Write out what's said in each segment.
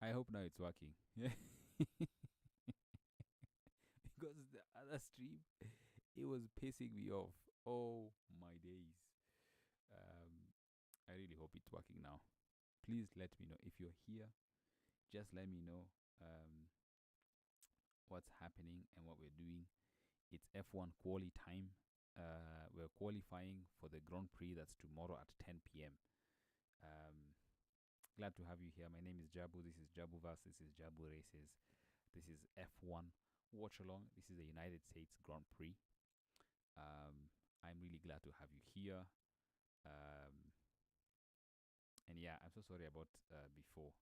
I hope now it's working. Yeah. Because the other stream, it was pissing me off. Oh my days. Um, I really hope it's working now. Please let me know if you're here. Just let me know what's happening and what we're doing. It's F1 quali time. We're qualifying for the Grand Prix that's tomorrow at 10 p.m. Um, Glad to have you here. My name is Jabu. This is Jabuverse. This is Jabu Races. This is F1 Watchalong. This is the United States Grand Prix. I'm really glad to have you here. Um, and yeah, I'm so sorry about before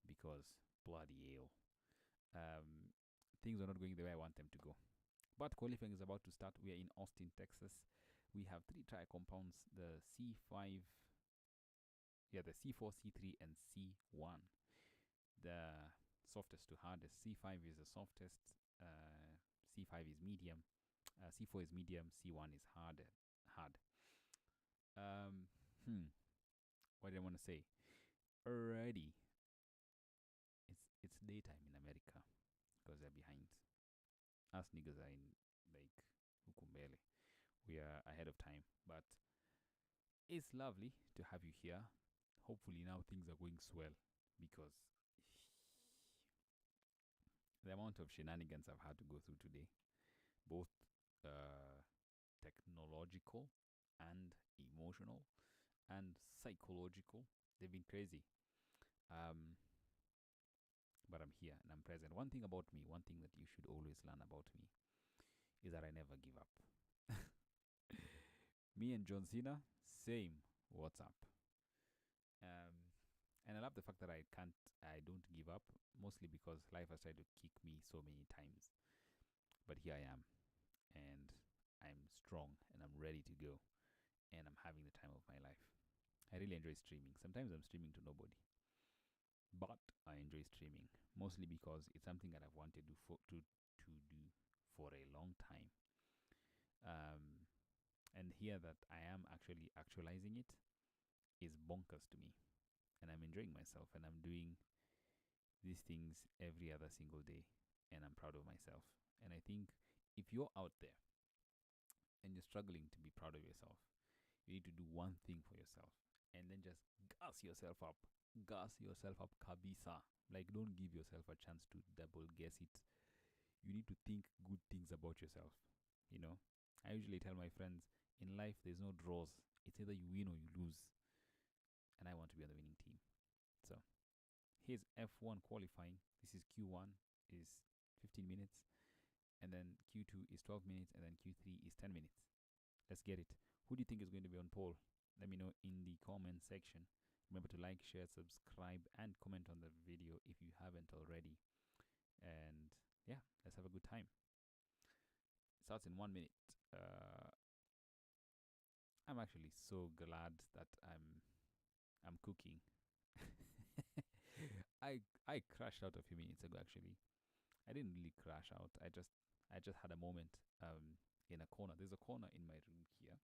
because bloody hell. Um, Things are not going the way I want them to go. But qualifying is about to start. We are in Austin, Texas. We have three tire compounds: the C5, the C4, C3, and C1. The softest to hardest. C5 is the softest. C5 is medium. C4 is medium. C1 is hard. Hard. Um, what did I want to say? Already, it's daytime in America because they're behind. Us niggas are in like Hukumbele. We are ahead of time, but it's lovely to have you here. Hopefully now things are going swell because the amount of shenanigans I've had to go through today, both uh, technological and emotional and psychological, they've been crazy. Um, but I'm here and I'm present. One thing about me, one thing that you should always learn about me is that I never give up. Me and John Cena, same. What's up? Um, and I love the fact that I don't give up, mostly because life has tried to kick me so many times. But here I am, and I'm strong, and I'm ready to go, and I'm having the time of my life. I really enjoy streaming. Sometimes I'm streaming to nobody, but I enjoy streaming mostly because it's something that I've wanted to do for a long time. Um, and here that I am actually actualizing it is bonkers to me, and I'm enjoying myself, and I'm doing these things every other single day, and I'm proud of myself. And I think if you're out there and you're struggling to be proud of yourself, you need to do one thing for yourself and then just gas yourself up. Gas yourself up, kabisa. Like, don't give yourself a chance to double guess it. You need to think good things about yourself. You know, I usually tell my friends in life, there's no draws. It's either you win or you lose. And I want to be on the winning team. So, here's F1 qualifying. This is Q1 is 15 minutes, and then Q2 is 12 minutes, and then Q3 is 10 minutes. Let's get it. Who do you think is going to be on pole? Let me know in the comment section. Remember to like, share, subscribe, and comment on the video if you haven't already. And yeah, let's have a good time. It starts in 1 minute. I'm actually so glad that I'm cooking. I crashed out a few minutes ago. Actually, I didn't really crash out. I just had a moment in a corner. There's a corner in my room here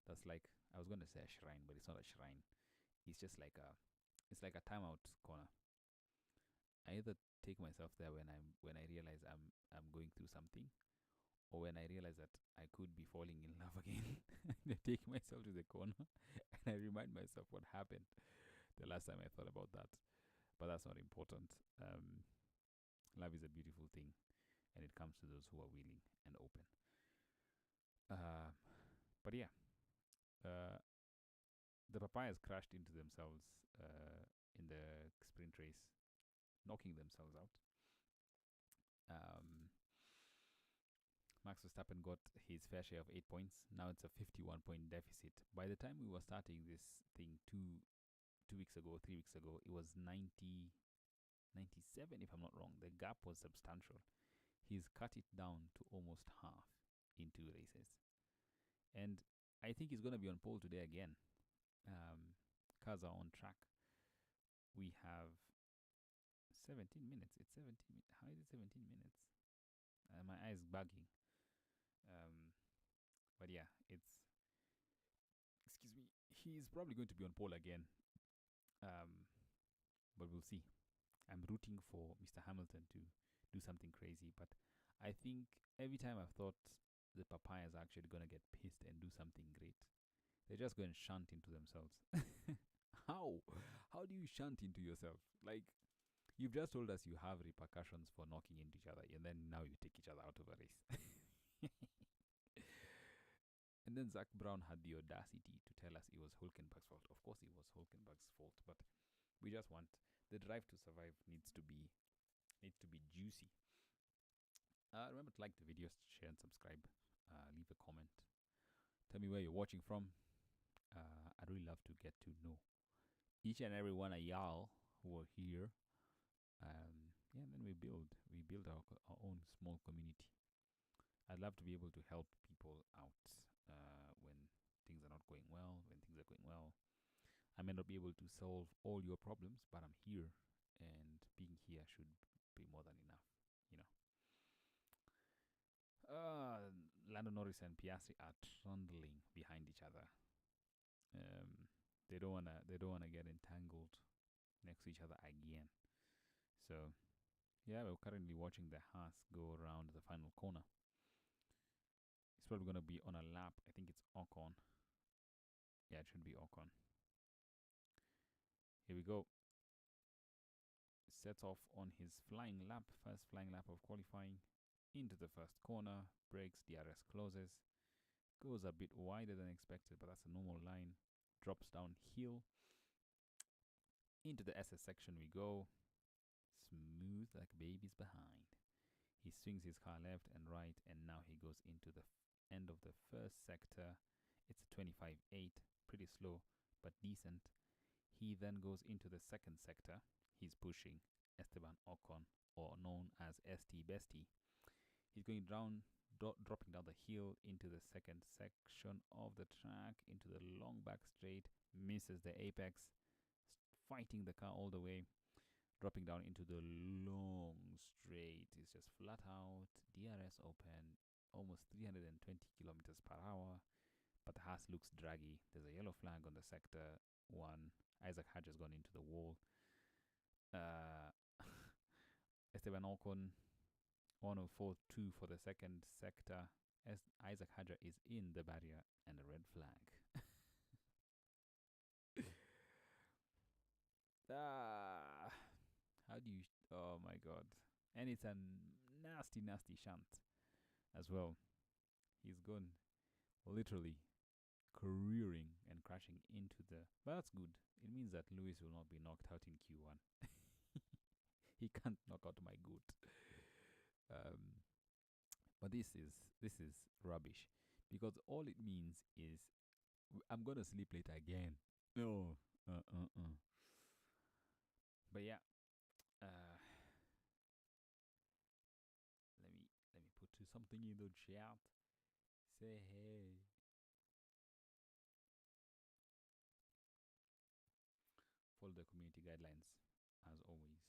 that's like, I was gonna say a shrine, but it's not a shrine. It's just like a timeout corner. I either take myself there when I realize I'm going through something, or when I realize that I could be falling in love again. I take myself to the corner and I remind myself what happened the last time I thought about that. But that's not important. Love is a beautiful thing, and it comes to those who are willing and open. Uh, but yeah, uh, the papayas crashed into themselves in the sprint race, knocking themselves out. Um, Max Verstappen got his fair share of 8 points. Now it's a 51-point deficit. By the time we were starting this thing 2 weeks ago, 3 weeks ago, it was 97, if I'm not wrong. The gap was substantial. He's cut it down to almost half in 2 races. And I think he's going to be on pole today again. Cars are on track. We have 17 minutes. It's 17 minutes. How is it 17 minutes? My eyes bugging. But yeah, excuse me. He's probably going to be on pole again. But we'll see. I'm rooting for Mr. Hamilton to do something crazy, but I think every time I've thought the papayas are actually gonna get pissed and do something great, they just go and shunt into themselves. How? How do you shunt into yourself? Like, you've just told us you have repercussions for knocking into each other, and then now you take each other out of a race. And then Zach Brown had the audacity to tell us it was Hulkenberg's fault. Of course, it was Hulkenberg's fault, but we just want the drive to survive needs to be juicy. Remember to like the videos, share and subscribe. Leave a comment. Tell me where you're watching from. I'd really love to get to know each and every one of y'all who are here. Yeah, and then we build our own small community. I'd love to be able to help people out when things are not going well. When things are going well, I may not be able to solve all your problems, but I'm here, and being here should be more than enough. You know. Lando Norris and Piastri are trundling behind each other. They don't wanna get entangled next to each other again. So yeah, we're currently watching the Haas go around the final corner. It's probably gonna be on a lap. I think it's Ocon. Yeah, it should be Ocon. Here we go. Sets off on his flying lap, first flying lap of qualifying, into the first corner, brakes, DRS closes, goes a bit wider than expected, but that's a normal line, drops downhill, into the SS section we go, smooth like babies behind. He swings his car left and right, and now he goes into the end of the first sector. It's a 25.8, pretty slow, but decent. He then goes into the second sector. He's pushing Esteban Ocon, or known as ST Bestie. He's going down, dropping down the hill into the second section of the track, into the long back straight, misses the apex, fighting the car all the way, dropping down into the long straight. It's just flat out, DRS open, almost 320 kilometers per hour, but the Haas looks draggy. There's a yellow flag on the sector one. Isaac Hadj has gone into the wall. Esteban Ocon 104.2 for the second sector. Isaac Hadj is in the barrier, and a red flag. How do you? Oh my god! And it's a nasty, nasty shunt as well. He's gone literally careering and crashing into the. But that's good. It means that Lewis will not be knocked out in Q1. He can't knock out my goat. But this is rubbish, because all it means is I'm gonna sleep late again. No, But yeah, let me put something in the chat. Say hey. Follow the community guidelines as always.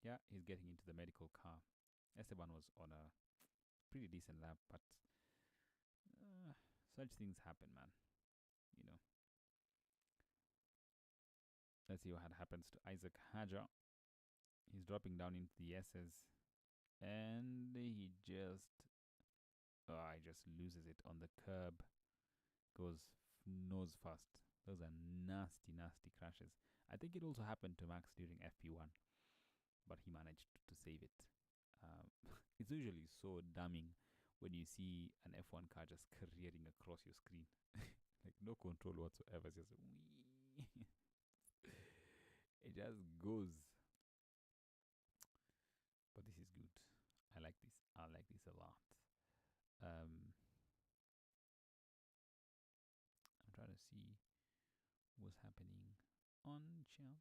Yeah, he's getting into the medical car. Esteban was on a pretty decent lap, but such things happen, man. You know. Let's see what happens to Isaac Hadj. He's dropping down into the S's, and he just loses it on the curb. Goes nose first. Those are nasty, nasty crashes. I think it also happened to Max during FP1, but he managed to save it. It's usually so damning when you see an F1 car just careering across your screen. Like no control whatsoever. Just wee. It just goes. But this is good. I like this. I like this a lot. I'm trying to see what's happening on chat.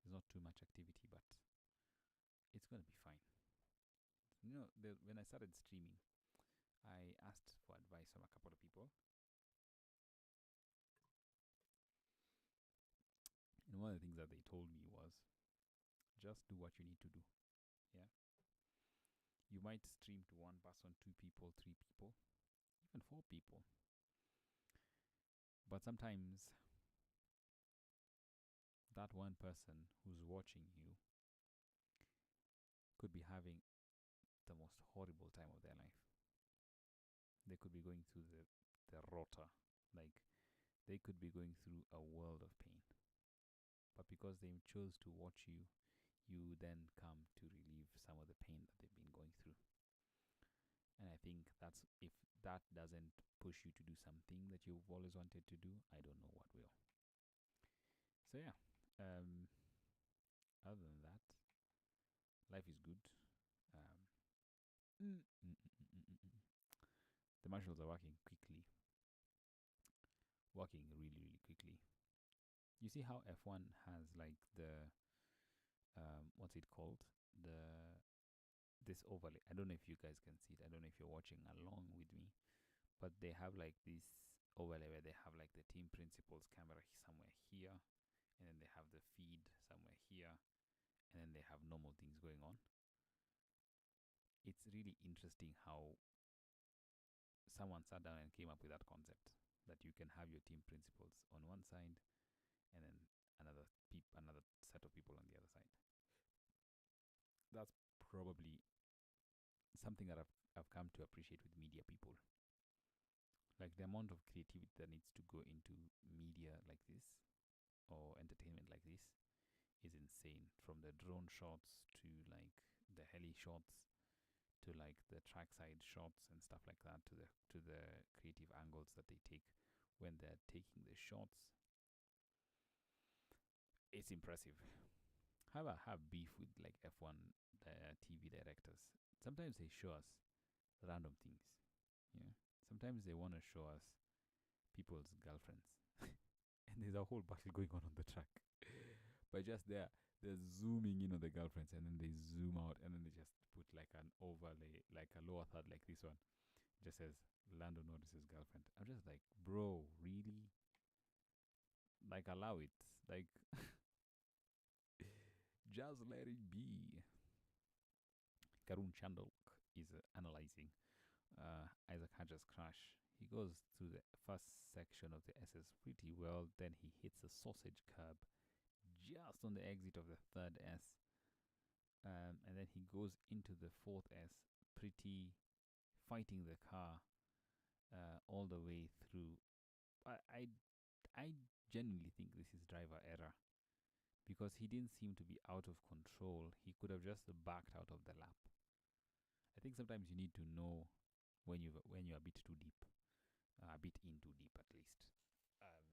There's not too much activity, but it's gonna be fine. You know, when I started streaming, I asked for advice from a couple of people, and one of the things that they told me was, just do what you need to do. Yeah. You might stream to one person, 2 people, 3 people, even 4 people. But sometimes that one person who's watching you could be having the most horrible time of their life. They could be going through the rota, like they could be going through a world of pain. But because they chose to watch you, you then come to relieve some of the pain that they've been going through. And I think that's, if that doesn't push you to do something that you've always wanted to do, I don't know what will. So yeah, other than that, life is good. Um, mm, mm, mm, mm, mm, mm, mm. The marshals are working really, really quickly. You see how F1 has like the what's it called? The This overlay. I don't know if you guys can see it. I don't know if you're watching along with me, but they have like this overlay where they have like the team principal's camera somewhere here, and then they have the feed somewhere here, and then they have normal things going on. It's really interesting how someone sat down and came up with that concept, that you can have your team principals on one side and then another set of people on the other side. That's probably something that I've come to appreciate with media people. Like the amount of creativity that needs to go into media like this, or entertainment like this, is insane. From the drone shots to like the heli shots to like the trackside shots and stuff like that, to the creative angles that they take when they're taking the shots. It's impressive. I have beef with like F1 TV directors. Sometimes they show us random things. Yeah. Sometimes they want to show us people's girlfriends, and there's a whole battle going on the track. But just there, they're zooming in on the girlfriends, and then they zoom out, and then they just put like an overlay, like a lower third, like this one. It just says Lando Norris's girlfriend. I'm just like, bro, really? Like, allow it. Like, just let it be. Karun Chandok is analyzing Isaac Hadjar's crash. He goes through the first section of the SS pretty well, then he hits a sausage curb just on the exit of the third S, and then he goes into the fourth S, pretty fighting the car all the way through. I genuinely think this is driver error, because he didn't seem to be out of control. He could have just backed out of the lap. I think sometimes you need to know when you're a bit too deep, a bit in too deep at least. Um,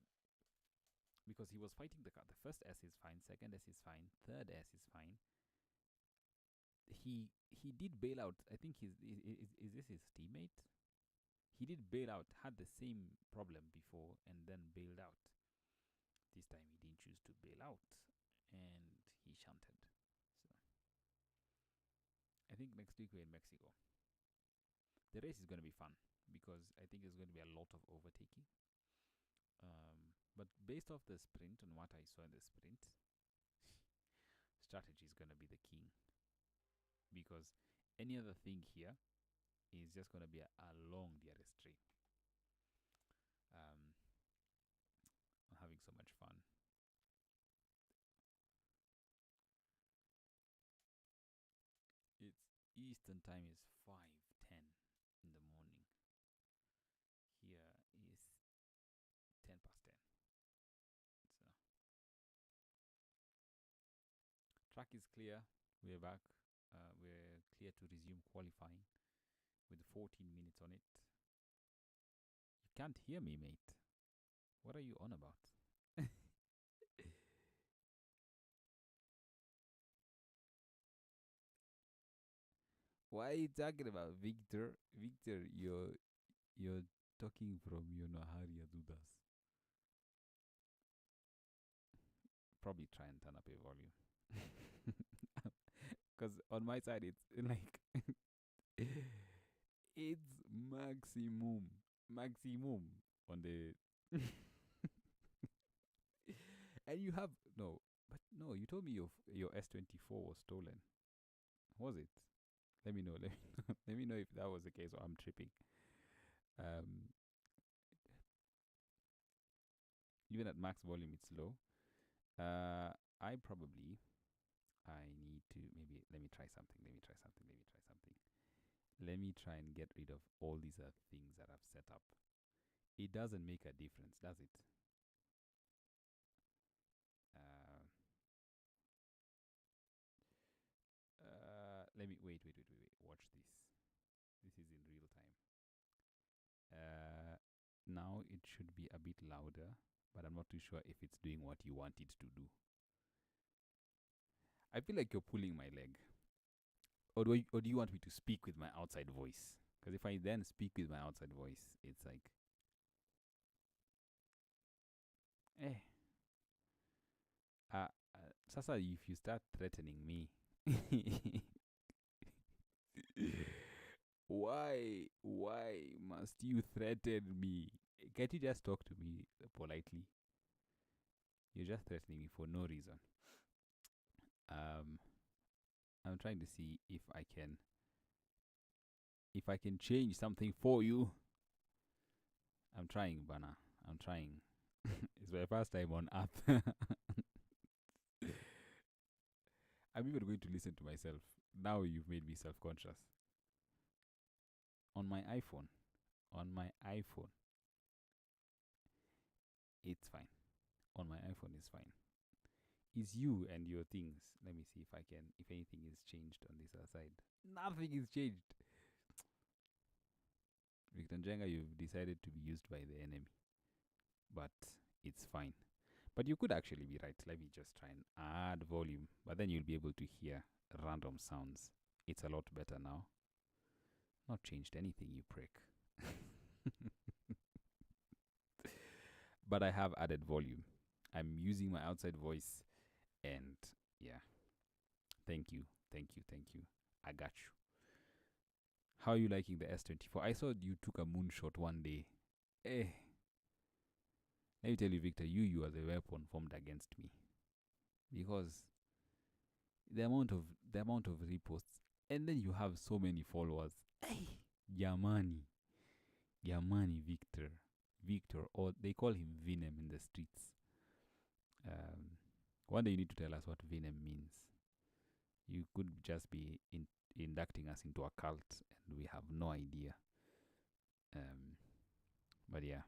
because he was fighting the car. The first S is fine, second S is fine, third S is fine. He did bail out. I think is this his teammate? He did bail out, had the same problem before, and then bailed out. This time he didn't choose to bail out, and he shunted. So I think next week we're in Mexico. The race is going to be fun because I think there's going to be a lot of overtaking. But based off the sprint and what I saw in the sprint, strategy is going to be the king. Because any other thing here is just going to be along the RS3. I'm having so much fun. It's Eastern time is 5:10 in the morning. Here is 10 past 10. So track is clear. We're back. We're clear to resume qualifying with 14 minutes on it. You can't hear me, mate. What are you on about? What are you talking about, Victor? Victor, you're talking from your Naharia Dudas. Probably try and turn up your volume. Because on my side, it's like it's maximum on the. And you have no, but no. You told me your S24 was stolen. Was it? Let me know. Let me know if that was the case or I'm tripping. Um, Even at max volume, it's low. I probably I need to maybe let me try something. Let me try something. Let me try something. Let me try and get rid of all these things that I've set up. It doesn't make a difference, does it? Uh, Let me wait. Watch this. This is in real time. Now it should be a bit louder, but I'm not too sure if it's doing what you want it to do. I feel like you're pulling my leg. Or do you want me to speak with my outside voice? Because if I then speak with my outside voice, it's like, eh. Sasa, if you start threatening me, why must you threaten me? Can't you just talk to me politely? You're just threatening me for no reason. Um, I'm trying to see if I can change something for you. I'm trying, Bana. I'm trying. It's my first time on Earth. I'm even going to listen to myself. Now you've made me self-conscious. On my iPhone. On my iPhone. It's fine. On my iPhone, it's fine. It's you and your things. Let me see if anything is changed on this other side. Nothing is changed. Victor Njenga, you've decided to be used by the enemy. But it's fine. But you could actually be right. Let me just try and add volume. But then you'll be able to hear random sounds. It's a lot better now. Not changed anything, you prick. But I have added volume. I'm using my outside voice. And yeah. Thank you. I got you. How are you liking the S24? I saw you took a moonshot one day. Eh. Let me tell you, Victor, you are the weapon formed against me. Because the amount of reposts, and then you have so many followers. Hey, Yamani, Victor, or they call him Venom in the streets. One day you need to tell us what Venom means. You could just be inducting us into a cult, and we have no idea. But yeah,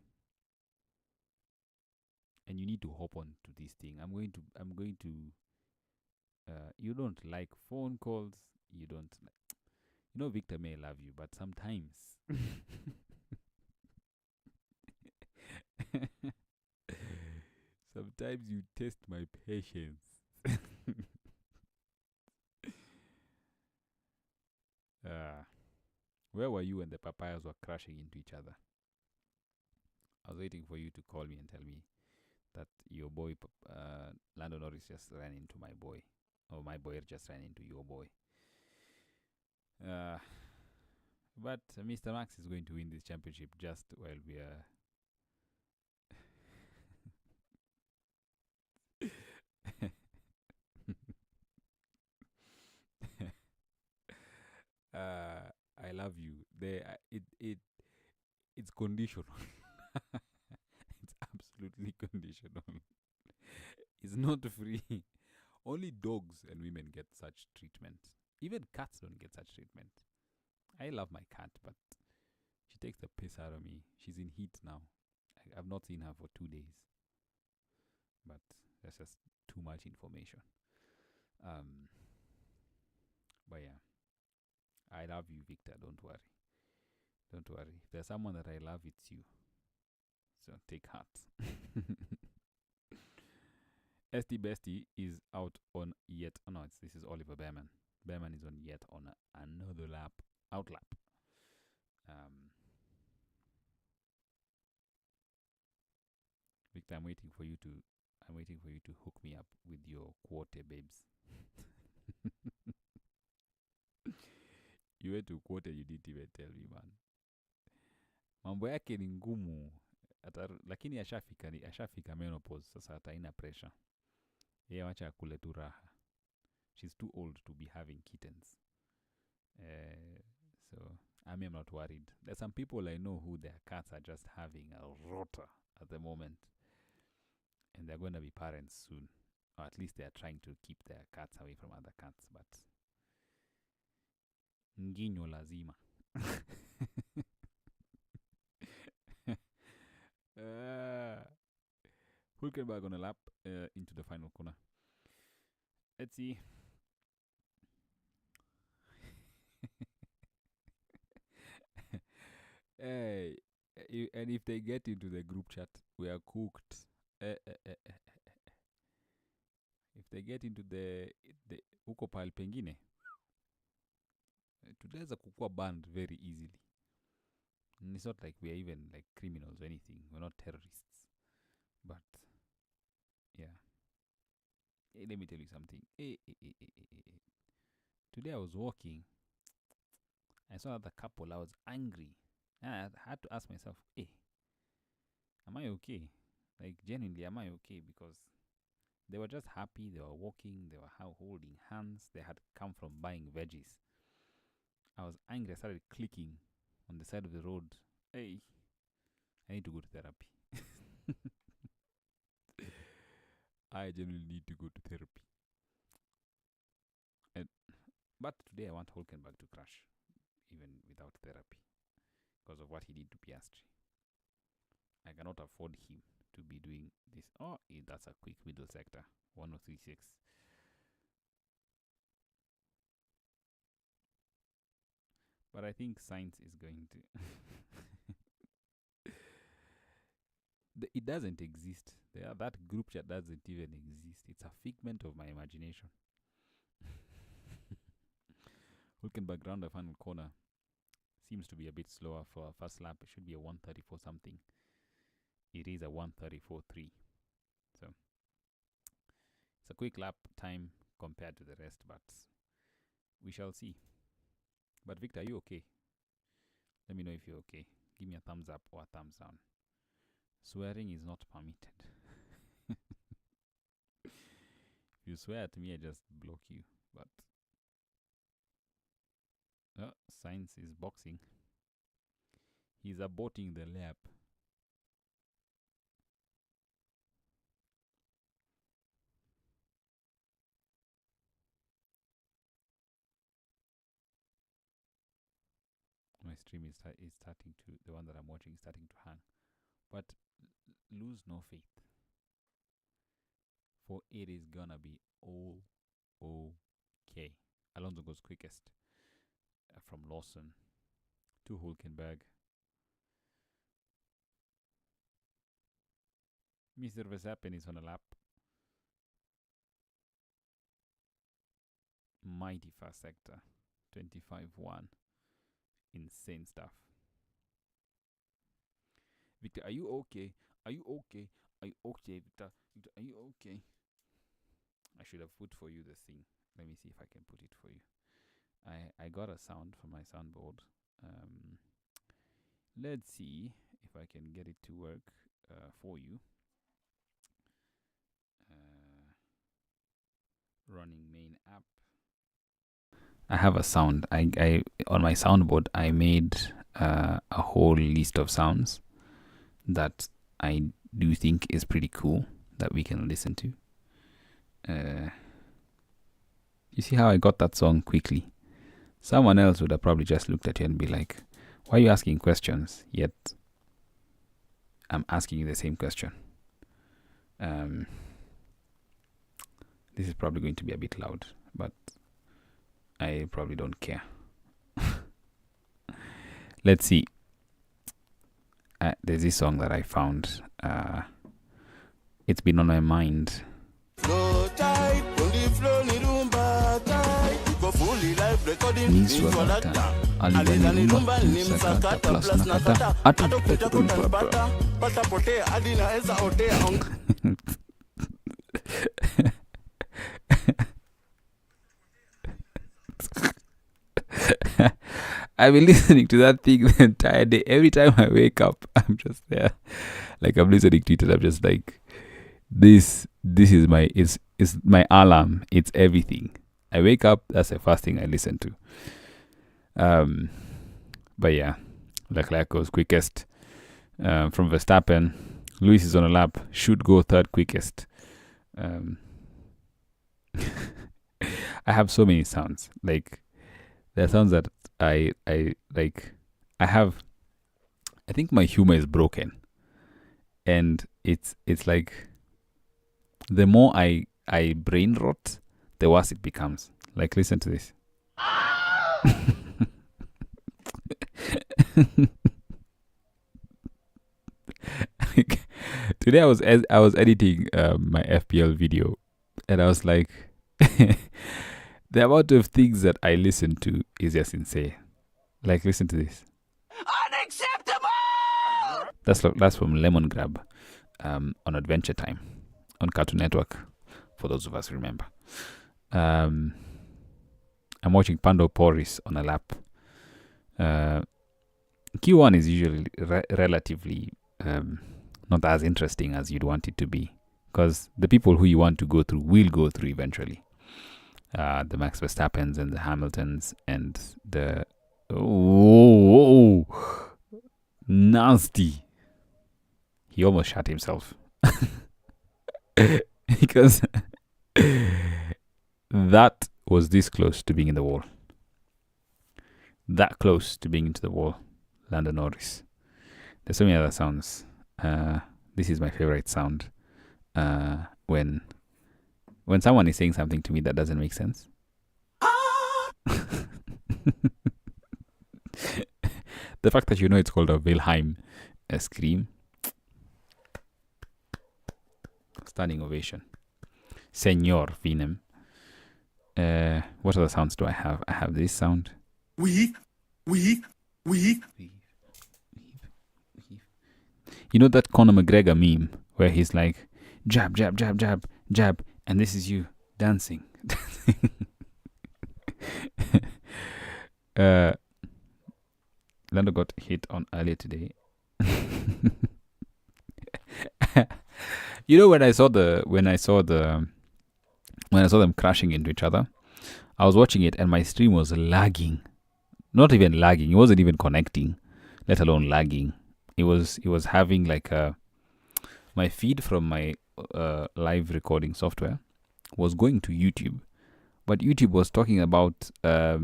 and you need to hop on to this thing. I'm going to. You don't like phone calls. You don't like. You know, Victor may love you, but sometimes. Sometimes you test my patience. Where were you when the papayas were crashing into each other? I was waiting for you to call me and tell me that your boy, Lando Norris, just ran into my boy. Or my boy just ran into your boy. But Mr. Max is going to win this championship just while we are. I love you. It's conditional. It's absolutely conditional. It's not free. Only dogs and women get such treatment. Even cats don't get such treatment. I love my cat, but she takes the piss out of me. She's in heat now. I've not seen her for 2 days. But that's just too much information. But yeah. I love you, Victor. Don't worry. Don't worry. If there's someone that I love, it's you. So take heart. ST Bestie is out on yet. Oh no, this is Oliver Behrman. Behrman is on yet on another out lap. Victor, I'm waiting for you to hook me up with your quarter babes. You went to quarter, you didn't even tell me, man. Mambo yake ni ngumu. Lakini ashafika menopause, sasa hata haina pressure. Yeye wacha akule tu raha. She's too old to be having kittens. So I'm not worried. There's some people I know who their cats are just having a rota at the moment. And they're going to be parents soon. or at least they are trying to keep their cats away from other cats, but nginyo lazima. Hulkenberg on a lap into the final corner. Let's see. Hey, and if they get into the group chat, we are cooked. If they get into the huko pile pengine, tunaweza kukua banned very easily. And it's not like we are even like criminals or anything. We're not terrorists. But yeah. Hey, let me tell you something. Today I was walking. I saw the couple. I was angry. And I had to ask myself, hey, am I okay? Like, genuinely, am I okay? Because they were just happy. They were walking. They were holding hands. They had come from buying veggies. I was angry. I started clicking on the side of the road. Hey, I need to go to therapy. I genuinely need to go to therapy. But today I want Hulkenberg to crash, even without therapy, because of what he did to Piastri. I cannot afford him to be doing this. Oh, that's a quick middle sector. 1036. But I think science is going to... it doesn't exist. That group chat doesn't even exist. It's a figment of my imagination. Hulkenberg round the final corner seems to be a bit slower for a first lap. It should be a 134 something. It is a 134.3. So it's a quick lap time compared to the rest, but we shall see. But Victor, are you okay? Let me know if you're okay. Give me a thumbs up or a thumbs down. Swearing is not permitted. If you swear at me, I just block you. But Science is boxing. He's aborting the lap. My stream is starting to, the one that I'm watching is starting to hang. But lose no faith. For it is gonna be all okay. Alonso goes quickest from Lawson to Hulkenberg. Mr. Verstappen is on a lap. Mighty fast sector. 25-1. Insane stuff. Victor, are you okay? Are you okay? Are you okay, Victor? Victor, are you okay? I should have put for you the thing. Let me see if I can put it for you. I got a sound from my soundboard. Let's see if I can get it to work for you. Running main app. I have a sound. I on my soundboard I made a whole list of sounds that I do think is pretty cool that we can listen to. You see how I got that song quickly? Someone else would have probably just looked at you and be like, why are you asking questions? Yet I'm asking you the same question. This is probably going to be a bit loud, but I probably don't care. Let's see. There's this song that I found. It's been on my mind. I've been listening to that thing the entire day. Every time I wake up, I'm just there. Like I'm listening to it and I'm just like, this is my my alarm. It's everything. I wake up, that's the first thing I listen to. But yeah, Leclerc goes quickest from Verstappen. Lewis is on a lap, should go third quickest. I have so many sounds. Like there are sounds that I like. I have. I think my humor is broken, and it's like the more I brain rot, the worse it becomes. Like listen to this. Today I was editing my FPL video, and I was like, the amount of things that I listen to is just insane. Like listen to this. Unacceptable. That's from Lemon Grab, on Adventure Time, on Cartoon Network. For those of us who remember, I'm watching Pando Porris on a lap. Q1 is usually relatively not as interesting as you'd want it to be, because the people who you want to go through will go through eventually. The Max Verstappens and the Hamiltons and the nasty. He almost shot himself because that was this close to being in the wall. That close to being into the wall. Lando Norris. There's so many other sounds. This is my favorite sound. When someone is saying something to me that doesn't make sense. The fact that you know it's called a Wilhelm scream. Standing ovation. Senor Vinem. What other sounds do I have? I have this sound. Weave. You know that Conor McGregor meme where he's like, jab, jab, jab, jab, jab, and this is you dancing. Lando got hit on earlier today. You know, when I saw them crashing into each other, I was watching it and my stream was lagging. Not even lagging. It wasn't even connecting, let alone lagging. It was having like my feed from my live recording software was going to YouTube, but YouTube was talking about I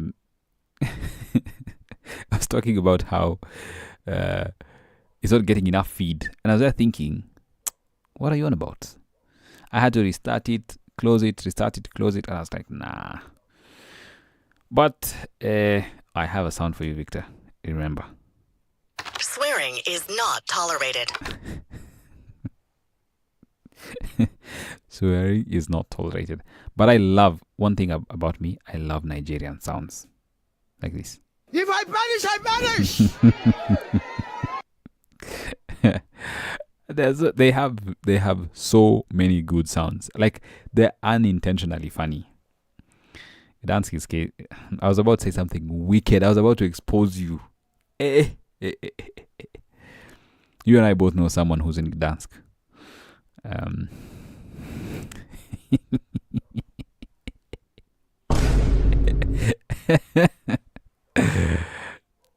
was talking about how it's not getting enough feed, and I was there thinking, what are you on about? I had to restart it, close it, restart it, close it, and I was like, nah. But I have a sound for you, Victor. Remember. Swearing is not tolerated. Swearing is not tolerated. But I love, one thing about me, I love Nigerian sounds. Like this. If I banish, I banish! They have so many good sounds. Like, they're unintentionally funny. Dansky's case, I was about to say something wicked. I was about to expose you. You and I both know someone who's in Gdansk.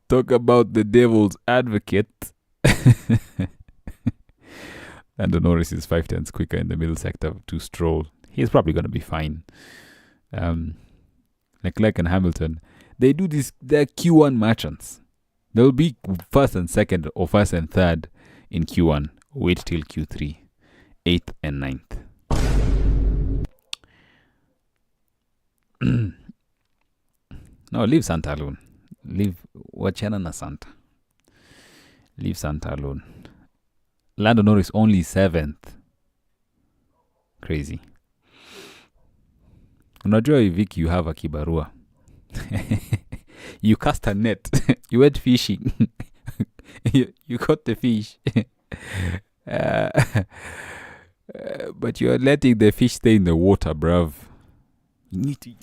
Talk about the devil's advocate. And Norris is 5 tenths quicker in the middle sector to Stroll. He's probably going to be fine. Leclerc and Hamilton, they do this, they're Q1 merchants. They'll be first and second or first and third in Q1. Wait till Q3, 8th and 9th. No, leave Santa alone. Leave Wachana na Santa. Leave Santa alone. Lando Norris only 7th. Crazy. Unajua Vic, you have a kibarua. You cast a net. You went fishing. you caught the fish. But you're letting the fish stay in the water, bruv. You need to.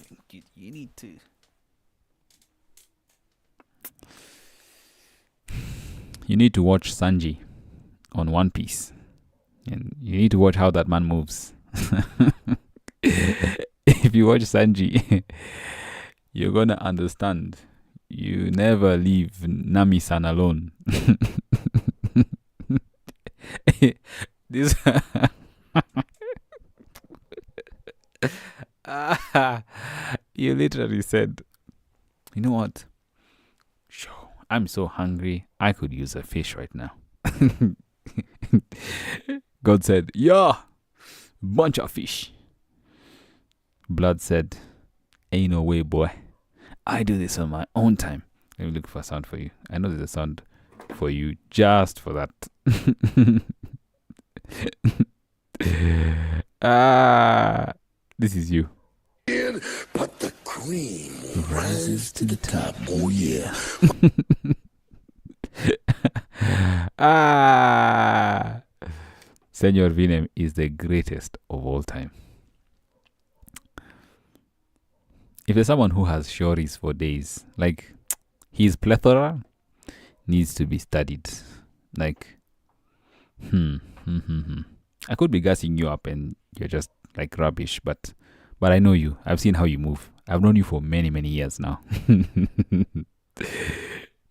You need to watch Sanji on One Piece. And you need to watch how that man moves. If you watch Sanji, you're going to understand. You never leave Nami-san alone. This You literally said, you know what? Sure, I'm so hungry. I could use a fish right now. God said, yeah, bunch of fish. Blood said, ain't no way, boy. I do this on my own time. Let me look for a sound for you. I know there's a sound for you just for that. This is you. But the cream rises to the top. Oh yeah. Senor Vinem is the greatest of all time. If there's someone who has shories for days, like his plethora needs to be studied. Like, I could be gassing you up and you're just like rubbish, but I know you. I've seen how you move. I've known you for many, many years now.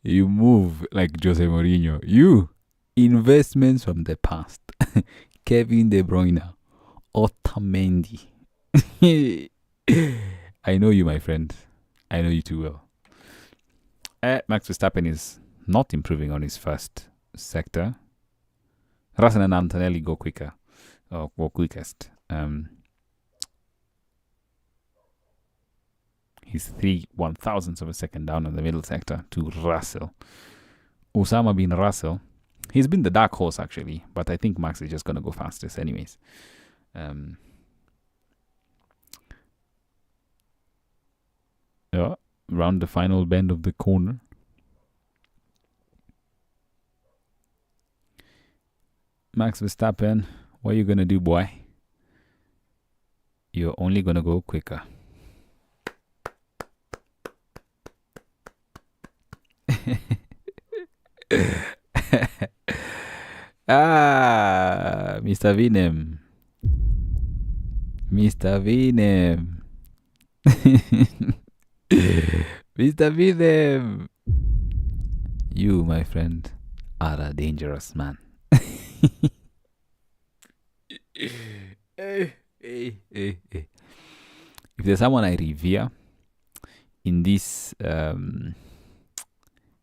You move like Jose Mourinho. You, investments from the past. Kevin De Bruyne, Otamendi. I know you, my friend. I know you too well. Max Verstappen is not improving on his first sector. Russell and Antonelli go quicker, or go quickest. He's 3/1000ths of a second down in the middle sector to Russell. Osama bin Russell, he's been the dark horse actually, but I think Max is just going to go fastest anyways. Yeah, round the final bend of the corner. Max Verstappen, what are you going to do, boy? You're only going to go quicker. Mr. Vinem. Mr. Vinem. Mr. Vinem. You, my friend, are a dangerous man. If there's someone I revere in this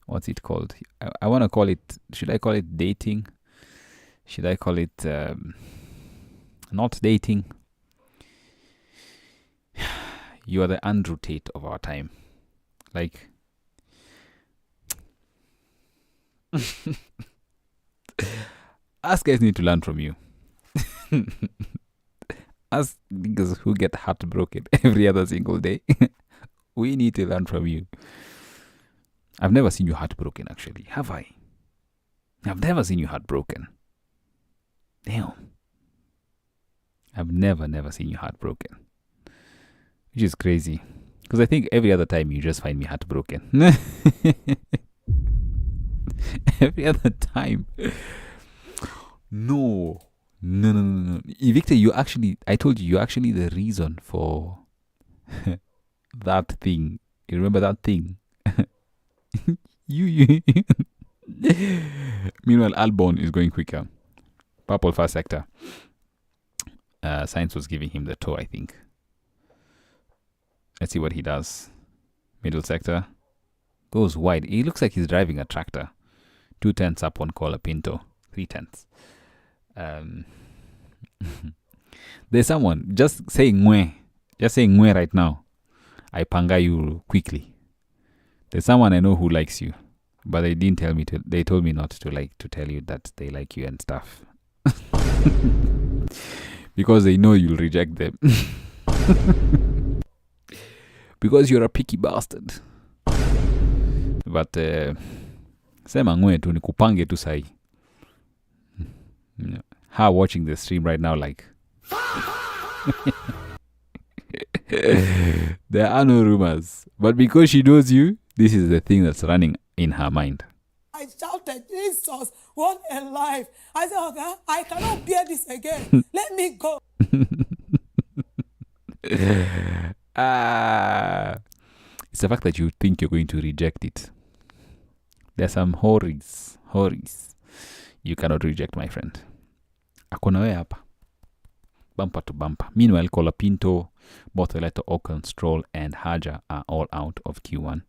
what's it called? I want to call it, should I call it dating? Should I call it not dating? You are the Andrew Tate of our time. Like, us guys need to learn from you. Us niggas who get heartbroken every other single day, we need to learn from you. I've never seen you heartbroken, actually. Have I? I've never seen you heartbroken. Damn. I've never seen you heartbroken. Which is crazy. Because I think every other time you just find me heartbroken. Every other time. No. Victor, I told you, you're actually the reason for that thing. You remember that thing? you. Meanwhile, Albon is going quicker. Purple first sector. Sainz was giving him the toe, I think. Let's see what he does. Middle sector. Goes wide. He looks like he's driving a tractor. 2/10 up on Colapinto. 3/10. There's someone just saying mwe. Just saying mwe right now. I panga you quickly. There's someone I know who likes you, but they didn't tell me to. They told me not to tell you that they like you and stuff, because they know you'll reject them. Because you're a picky bastard. But sema ngwe tu nikupange tu sahi. Her watching the stream right now, like, there are no rumors, but because she knows you, this is the thing that's running in her mind. I shouted, Jesus, what a life. I said, okay, I cannot bear this again. Let me go. It's the fact that you think you're going to reject it. There's some hories. You cannot reject, my friend. Akona we hapa. bumper to bumper. Meanwhile, Colapinto, Bortoleto, Ocon, Stroll, and Haja are all out of Q1.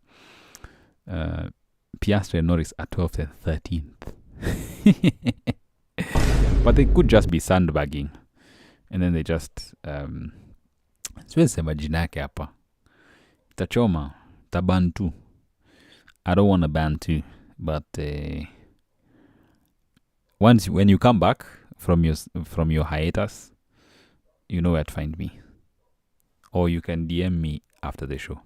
Piastri and Norris are 12th and 13th. But they could just be sandbagging. And then they just... siwezi sema jina yake hapa. Tachoma, taban tu. I don't want to ban too. But when you come back from your hiatus, you know where to find me. Or you can DM me after the show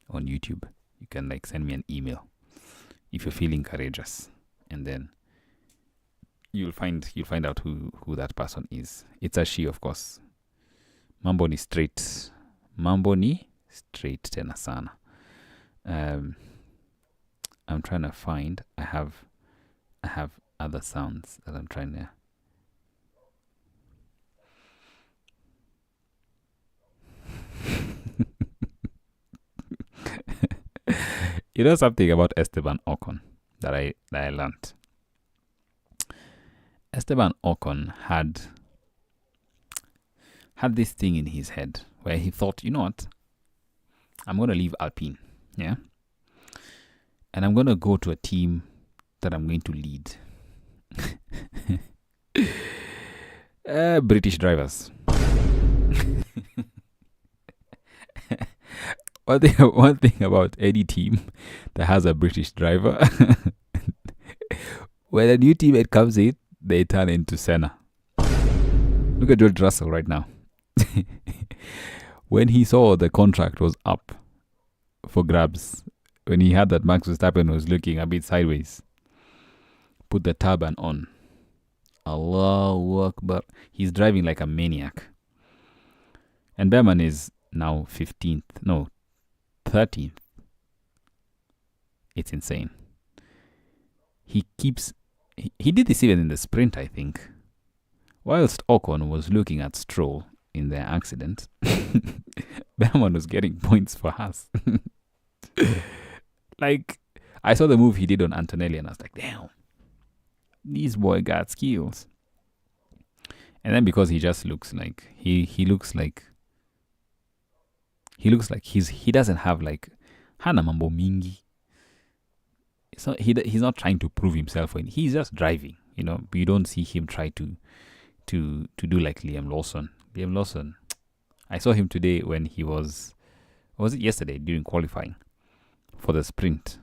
on YouTube. You can send me an email if you're feeling courageous, and then you'll find out who that person is. It's a she, of course. Mambo ni straight tena sana. I'm trying to find. I have other sounds that I'm trying to. You know something about Esteban Ocon that I learned. Esteban Ocon had this thing in his head where he thought, you know what, I'm going to leave Alpine, yeah, and I'm going to go to a team that I'm going to lead. British drivers. One thing about any team that has a British driver, when a new teammate comes in, they turn into Senna. Look at George Russell right now. When he saw the contract was up for grabs, when he had that Max Verstappen was looking a bit sideways, put the turban on. Allahu Akbar. He's driving like a maniac. And Behrman is now 15th. No, 13th. It's insane. He did this even in the sprint, I think. Whilst Ocon was looking at Stroll in their accident, Behrman was getting points for us. I saw the move he did on Antonelli and I was like, damn, this boy got skills. And then because he just looks like he doesn't have hana mambo mingi. So he's not trying to prove himself. He's just driving, but you don't see him try to do like Liam Lawson. Liam Lawson, I saw him today when he was it yesterday during qualifying for the sprint.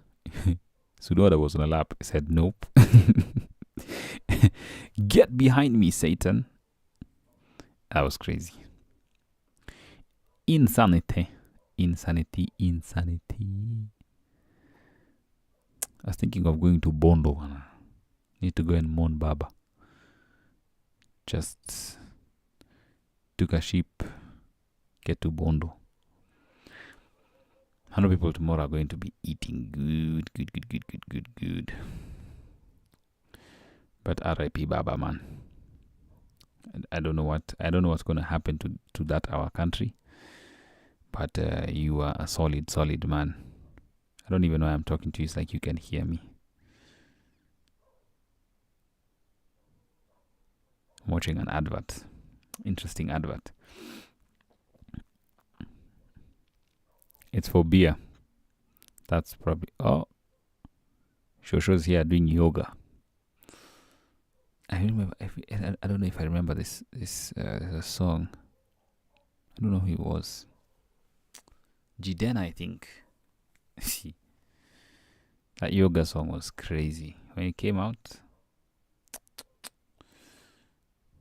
Tsunoda was on a lap. He said, nope. Get behind me, Satan. That was crazy. Insanity. I was thinking of going to Bondo. Need to go and mourn Baba. Just took a ship, get to Bondo. 100 people tomorrow are going to be eating good. But R.I.P. Baba, man. I don't know what's going to happen to that our country. But you are a solid man. I don't even know why I'm talking to you. It's like you can hear me. I'm watching an advert. Interesting advert. It's for beer. That's probably... Oh. Shosho's here doing yoga. I remember... I don't know if I remember this song. I don't know who it was. Jidena, I think. That yoga song was crazy. When it came out,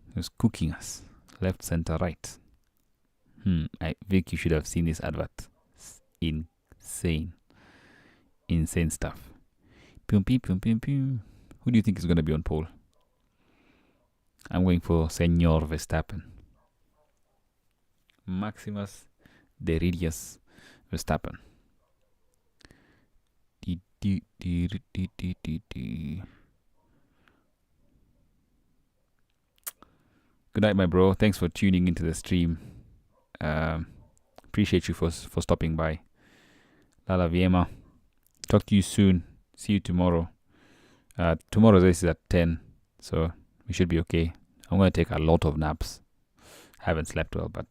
it was cooking us. Left, center, right. Vic, you should have seen this advert. Insane stuff. Pum, pum, pum, pum. Who do you think is going to be on pole? I'm going for Senor Verstappen. Maximus Deridius Verstappen. Good night, my bro. Thanks for tuning into the stream. Appreciate you for stopping by. Lala Viema. Talk to you soon. See you tomorrow. Tomorrow's race is at 10, so we should be okay. I'm going to take a lot of naps I haven't slept well, but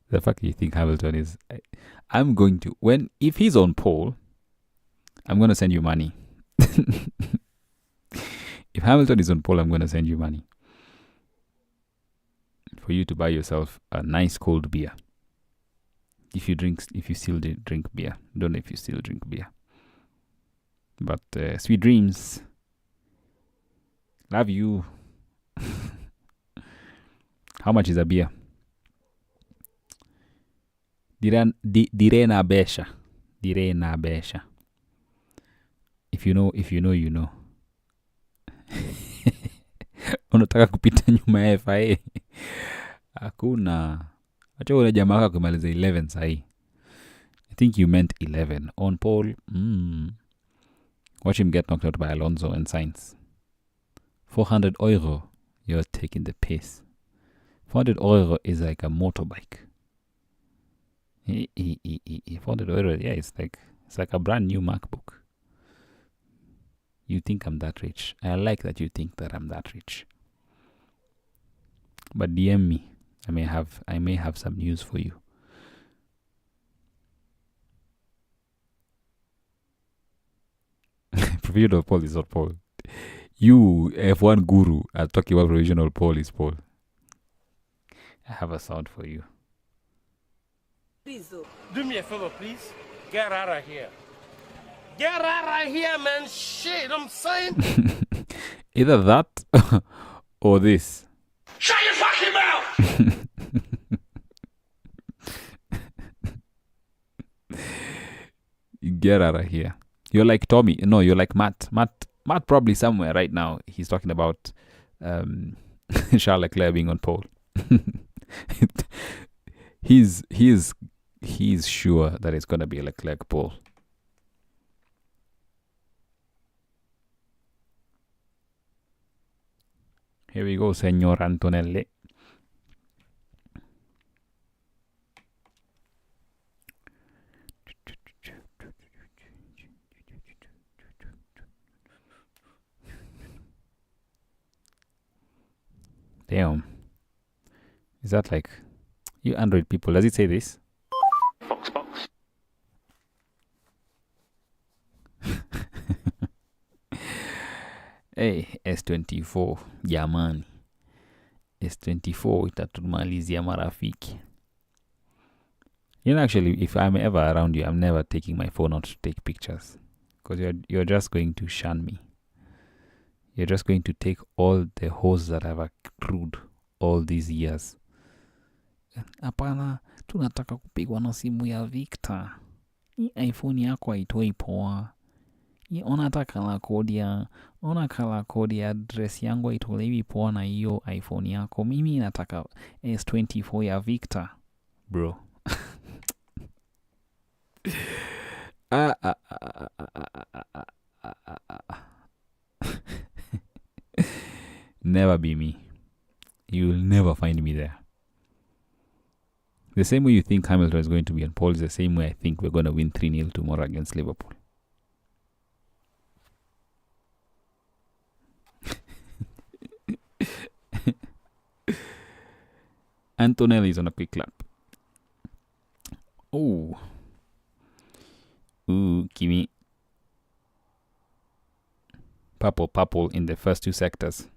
the fact you think Hamilton is, I'm going to if he's on pole, I'm going to send you money. If Hamilton is on pole, I'm going to send you money for you to buy yourself a nice cold beer. If you still drink beer, don't know if you still drink beer. But sweet dreams. Love you. How much is a beer? Direna besha. Direna besha. If you know, you know. Unataka kupita nyuma ya FIA. Hakuna. Acha ule jamaa wako kumaliza 11 sahi. I think you meant 11 on pole. Watch him get knocked out by Alonso and Sainz. 400 euro. You're taking the piss. 400 euro is like a motorbike. 400 euro, yeah, it's like a brand new MacBook. You think I'm that rich. I like that you think that I'm that rich. But DM me. I may have some news for you. Provisional poll is not poll. You, F1 guru, are talking about provisional poll is poll. I have a sound for you. Please, do me a favor, please. Get out of here. Get out of here, man. Shit, I'm saying. Either that or this. Shut your fucking mouth! Get out of here. You're like Tommy. No, you're like Matt. Matt probably somewhere right now. He's talking about Charles Leclerc being on pole. He's sure that it's gonna be a Leclerc pole. Here we go, Senor Antonelli. Damn. Is that like you Android people? Does it say this? Foxbox. Hey, S24 jamani, S24 itatumalizia marafiki. You know, actually, if I'm ever around you, I'm never taking my phone out to take pictures, because you're just going to shun me. You're just going to take all the hoes that I've accrued all these years. Hapana, tunataka kupigwa na simu ya Victor. Hii iPhone yako haitoi poa. Ona kala kodi ya address yangu haitolewi poa na hiyo iPhone yako. Mimi nataka S24 ya Victor, bro. Never be me. You'll never find me there. The same way you think Hamilton is going to be on pole is the same way I think we're going to win 3-0 tomorrow against Liverpool. Antonelli is on a quick lap. Oh. Ooh, Kimi. Purple in the first two sectors.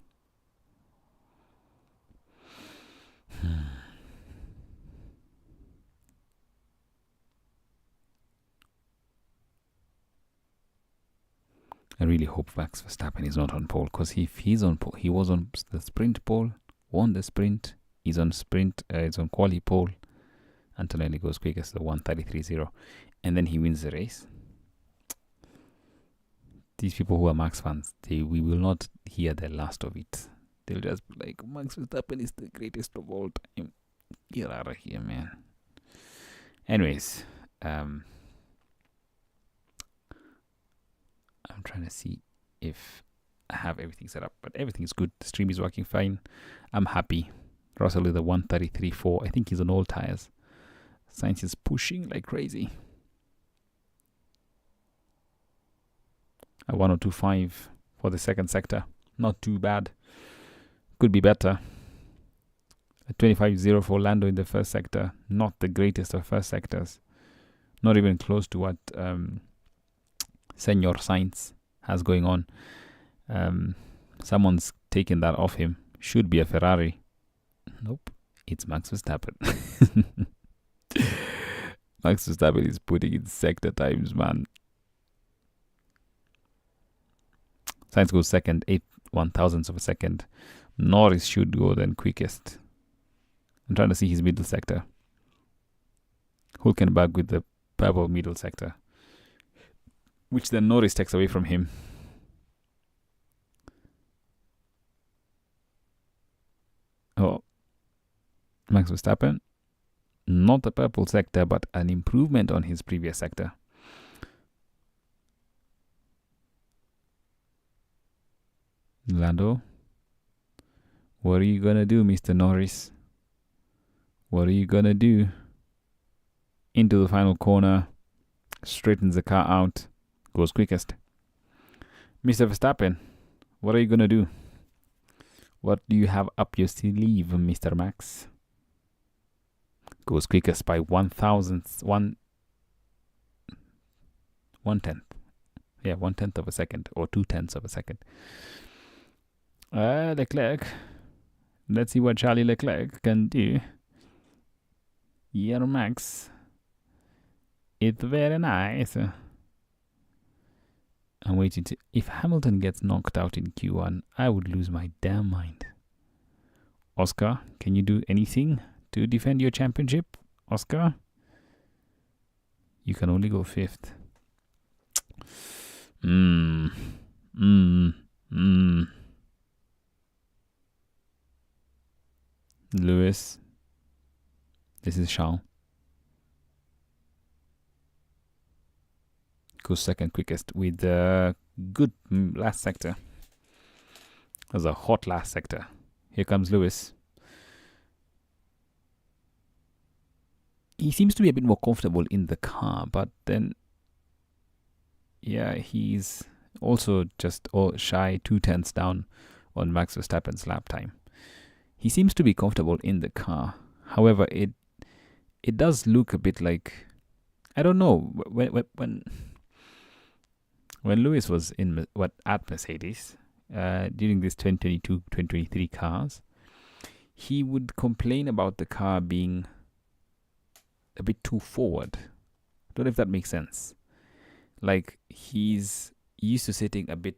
I really hope Max Verstappen is not on pole, because if he's on pole, he was on the sprint pole, won the sprint, he's on sprint, he's on quali pole. Antonelli goes quickest, the 1:33.0, and then he wins the race. These people who are Max fans, we will not hear the last of it. They'll just be like, Max Verstappen is the greatest of all time. Get out of here, man. Anyways, I'm trying to see if I have everything set up, but everything's good. The stream is working fine. I'm happy. Russell with the 1:33.4. I think he's on all tires. Sainz is pushing like crazy. A 1:02.5 for the second sector. Not too bad. Could be better. A 25-0 for Lando in the first sector. Not the greatest of first sectors. Not even close to what Senor Sainz has going on. Someone's taken that off him. Should be a Ferrari. Nope. It's Max Verstappen. Max Verstappen is putting in sector times, man. Sainz goes second, 8/1000ths of a second. Norris should go then quickest. I'm trying to see his middle sector. Hülkenberg with the purple middle sector, which then Norris takes away from him. Oh, Max Verstappen, not the purple sector, but an improvement on his previous sector. Lando, what are you gonna do, Mr. Norris? What are you gonna do? Into the final corner, straightens the car out, goes quickest. Mr. Verstappen, what are you gonna do? What do you have up your sleeve, Mr. Max? Goes quickest by 1/1000th, 1/10. Yeah, 1/10 of a second, or 2/10 of a second. Leclerc. Let's see what Charlie Leclerc can do. Yeah, Max. It's very nice. I'm waiting to... If Hamilton gets knocked out in Q1, I would lose my damn mind. Oscar, can you do anything to defend your championship? Oscar? You can only go 5th. Lewis. This is Charles. Goes second quickest with a good last sector. That was a hot last sector. Here comes Lewis. He seems to be a bit more comfortable in the car, but then, yeah, he's also just shy 2/10ths down on Max Verstappen's lap time. He seems to be comfortable in the car. However, it does look a bit like, I don't know, when Lewis was at Mercedes during this 2022-2023 cars, he would complain about the car being a bit too forward. Don't know if that makes sense. Like, he's used to sitting a bit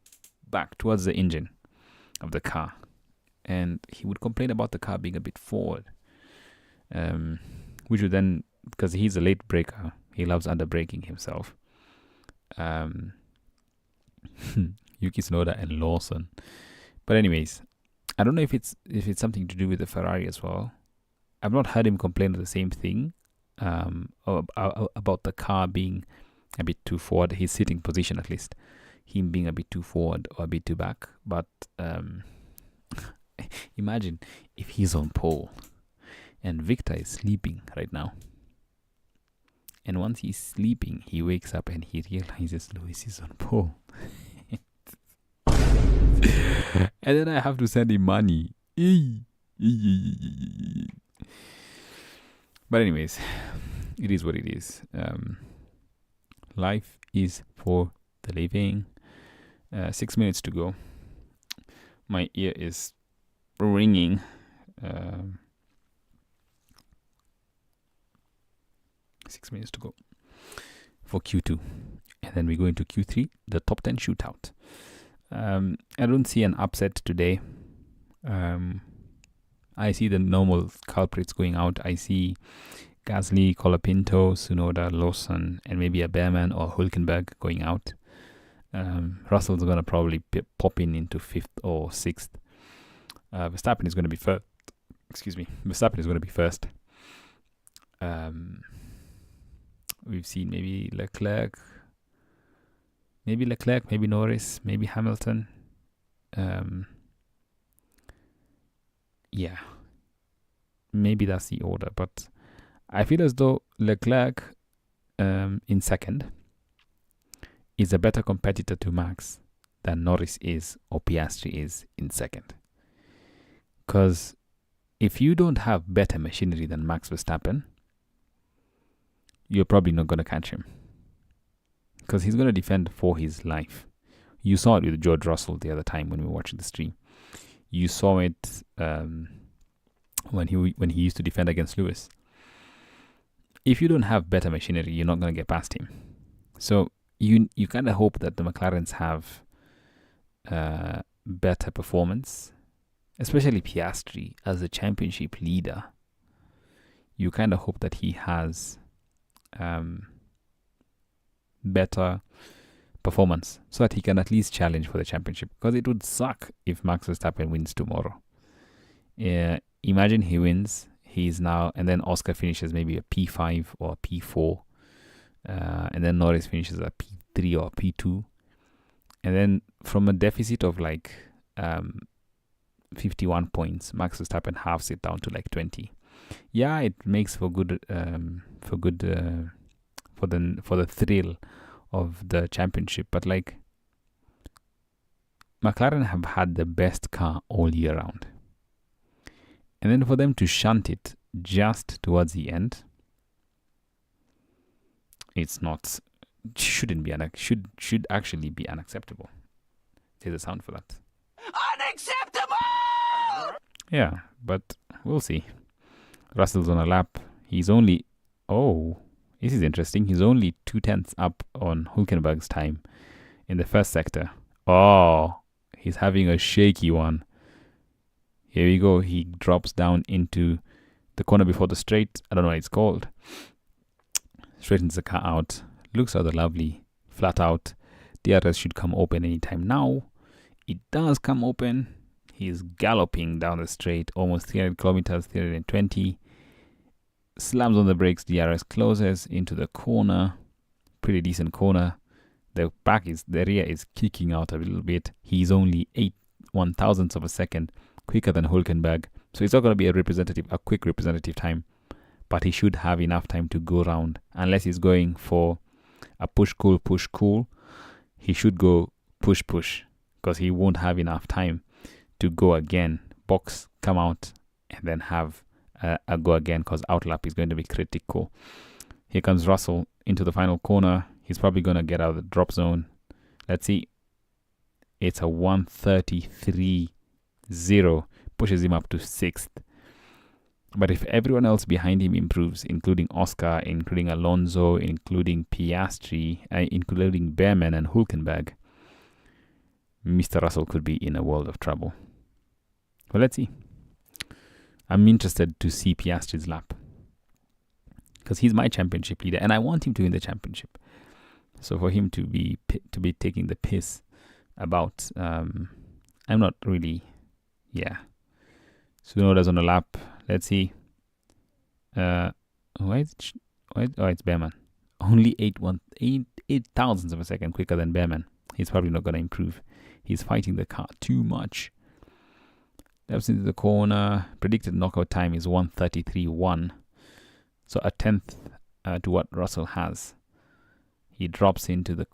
back towards the engine of the car, and he would complain about the car being a bit forward, which would then, because he's a late breaker, he loves under braking himself. Yuki Tsunoda and Lawson. But anyways, I don't know if it's something to do with the Ferrari as well. I've not heard him complain of the same thing about the car being a bit too forward, his sitting position at least, him being a bit too forward or a bit too back. But imagine if he's on pole and Victor is sleeping right now. And once he's sleeping, he wakes up and he realizes Lewis is on pole. And then I have to send him money. But anyways, it is what it is. Life is for the living. 6 minutes to go. My ear is ringing. 6 minutes to go for Q2, and then we go into Q3, the top 10 shootout. I don't see an upset today. I see the normal culprits going out. I see Gasly, Colapinto, Tsunoda, Lawson, and maybe a Behrman or Hülkenberg going out. Russell's going to probably pop into 5th or 6th. Verstappen is going to be first. Verstappen is going to be first. We've seen maybe Leclerc, maybe Norris, maybe Hamilton. Yeah, maybe that's the order. But I feel as though Leclerc in second is a better competitor to Max than Norris is or Piastri is in second. Because if you don't have better machinery than Max Verstappen, you're probably not going to catch him. Because he's going to defend for his life. You saw it with George Russell the other time when we were watching the stream. You saw it when he used to defend against Lewis. If you don't have better machinery, you're not going to get past him. So you kind of hope that the McLarens have better performance, especially Piastri as a championship leader. You kind of hope that he has better performance so that he can at least challenge for the championship, because it would suck if Max Verstappen wins tomorrow. Imagine he wins, he's now, and then Oscar finishes maybe a P5 or a P4, and then Norris finishes a P3 or a P2, and then from a deficit of like 51 points, Max Verstappen halves it down to like 20. Yeah, it makes for the thrill of the championship, but like McLaren have had the best car all year round, and then for them to shunt it just towards the end, should actually be unacceptable. There's a sound for that. Unacceptable. Yeah, but we'll see. Russell's on a lap. He's only this is interesting. He's only 0.2 up on Hülkenberg's time in the first sector. Oh, he's having a shaky one. Here we go. He drops down into the corner before the straight. I don't know what it's called. Straightens the car out. Looks rather lovely. Flat out. DRS should come open anytime now. It does come open. He's galloping down the straight. Almost 300 kilometers, 320. Slams on the brakes, DRS closes into the corner. Pretty decent corner. The rear is kicking out a little bit. He's only 1/1000th of a second quicker than Hülkenberg. So it's not going to be a quick representative time. But he should have enough time to go round. Unless he's going for a push cool. He should go push. Because he won't have enough time to go again. Box, come out, and then have a go again, because outlap is going to be critical. Here comes Russell into the final corner. He's probably going to get out of the drop zone. Let's see. It's a 1:33.0. Pushes him up to 6th. But if everyone else behind him improves, including Oscar, including Alonso, including Piastri, including Behrman and Hülkenberg, Mr. Russell could be in a world of trouble. Well, let's see. I'm interested to see Piastri's lap, because he's my championship leader and I want him to win the championship. So for him to be taking the piss about, I'm not really, Tsunoda's on the lap. Let's see. It's Behrman. Only 8,000ths of a second quicker than Behrman. He's probably not going to improve. He's fighting the car too much. Steps into the corner. Predicted knockout time is 1:33.1. So a 10th to what Russell has. He drops into the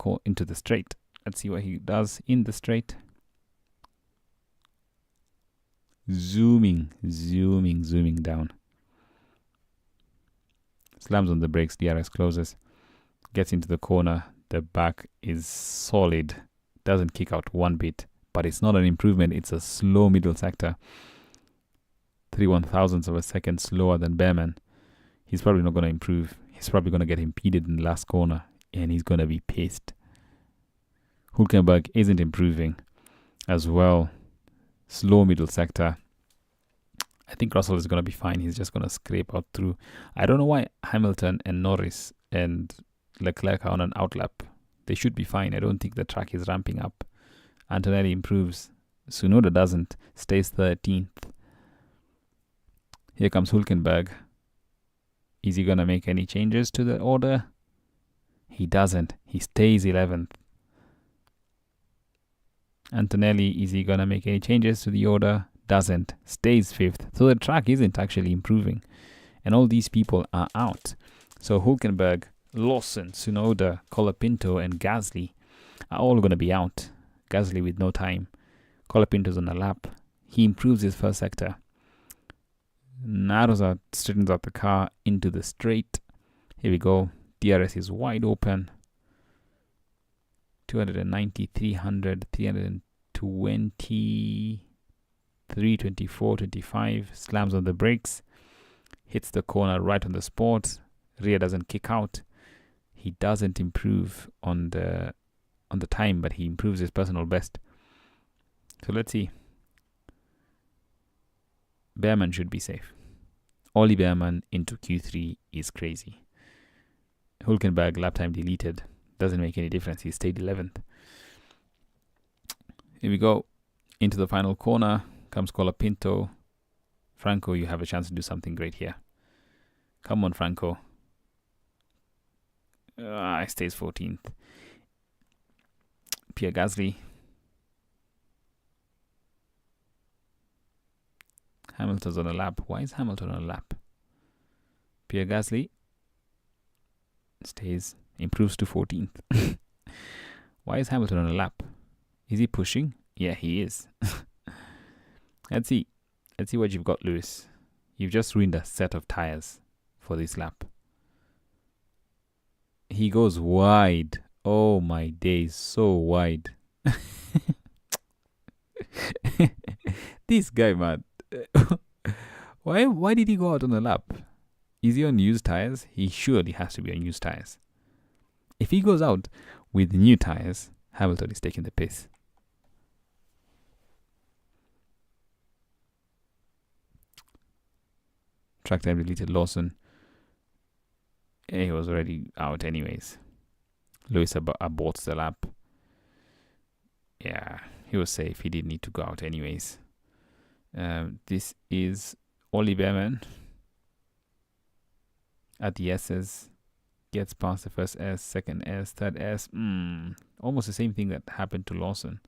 straight. Let's see what he does in the straight. Zooming down. Slams on the brakes. DRS closes. Gets into the corner. The back is solid. Doesn't kick out one bit. But it's not an improvement. It's a slow middle sector. 3/1000ths of a second slower than Behrman. He's probably not going to improve. He's probably going to get impeded in the last corner. And he's going to be pissed. Hülkenberg isn't improving as well. Slow middle sector. I think Russell is going to be fine. He's just going to scrape out through. I don't know why Hamilton and Norris and Leclerc are on an outlap. They should be fine. I don't think the track is ramping up. Antonelli improves. Tsunoda doesn't. Stays 13th. Here comes Hülkenberg. Is he going to make any changes to the order? He doesn't. He stays 11th. Antonelli, is he going to make any changes to the order? Doesn't. Stays 5th. So the track isn't actually improving. And all these people are out. So Hülkenberg, Lawson, Tsunoda, Colapinto, and Gasly are all going to be out. Gasly with no time. Colapinto's on a lap. He improves his first sector. narrows out, straightens out the car into the straight. Here we go. DRS is wide open. 290, 300, 320, 324, 25. Slams on the brakes. Hits the corner right on the sport. Rear doesn't kick out. He doesn't improve on the time, but he improves his personal best. So let's see. Behrman should be safe. Ollie Behrman into Q3 is crazy. Hülkenberg lap time deleted. Doesn't make any difference. He stayed 11th. Here we go. Into the final corner. Comes Colapinto. Franco, you have a chance to do something great here. Come on, Franco. I stays 14th. Pierre Gasly. Hamilton's on a lap. Why is Hamilton on a lap? Pierre Gasly stays, improves to 14th. Why is Hamilton on a lap? Is he pushing? Yeah, he is. Let's see. Let's see what you've got, Lewis. You've just ruined a set of tires for this lap. He goes wide. Oh my days, so wide. This guy, man. Why did he go out on the lap? Is he on used tires? He surely has to be on used tires. If he goes out with new tires, Hamilton is taking the piss. Track time deleted. Lawson. He was already out anyways. Lewis aborts the lap. Yeah, he was safe. He didn't need to go out anyways. This is Ollie Behrman at the S's. Gets past the first S, second S, third S. Almost the same thing that happened to Lawson.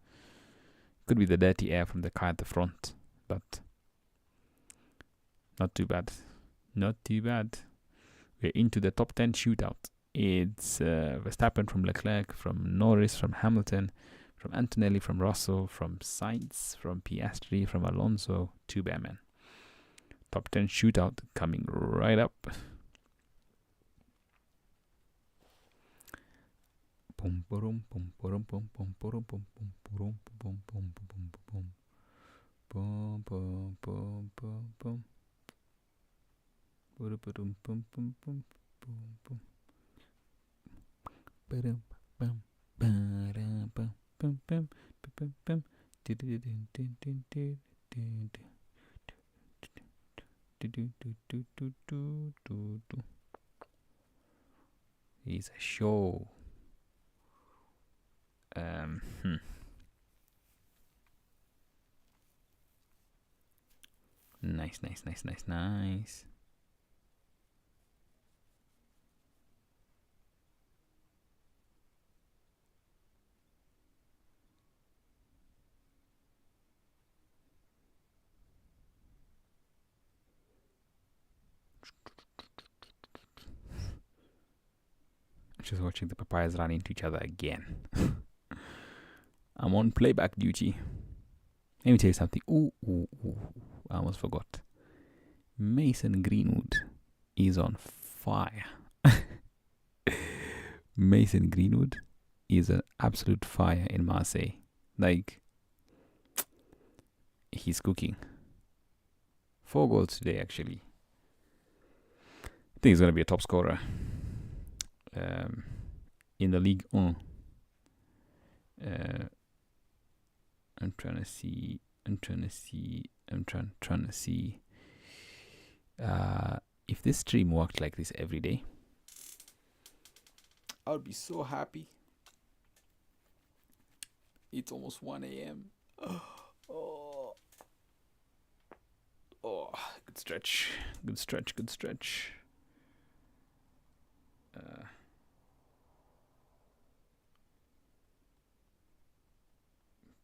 Could be the dirty air from the car at the front, but not too bad. Not too bad. We're into the top 10 shootout. It's Verstappen from Leclerc, from Norris, from Hamilton, from Antonelli, from Russell, from Sainz, from Piastri, from Alonso to Behrman. Top 10 shootout coming right up. Boom, boom, boom, boom, boom, boom, boom, boom, boom, boom, boom, boom, boom, boom, boom, boom, boom, boom, boom. Boom, boom, boom, boom, boom, boom. Bum, bum, bum, bum, bum, bum, bum, bum. He's a show. Nice, nice, nice, nice, nice. Just watching the papayas run into each other again. I'm on playback duty. Let me tell you something. Ooh, I almost forgot. Mason Greenwood is on fire. Mason Greenwood is an absolute fire in Marseille. Like, he's cooking. 4 goals today, actually. I think he's going to be a top scorer. In the Ligue 1. I'm trying to see if this stream worked like this every day. I would be so happy. It's almost 1 a.m. Oh, good stretch.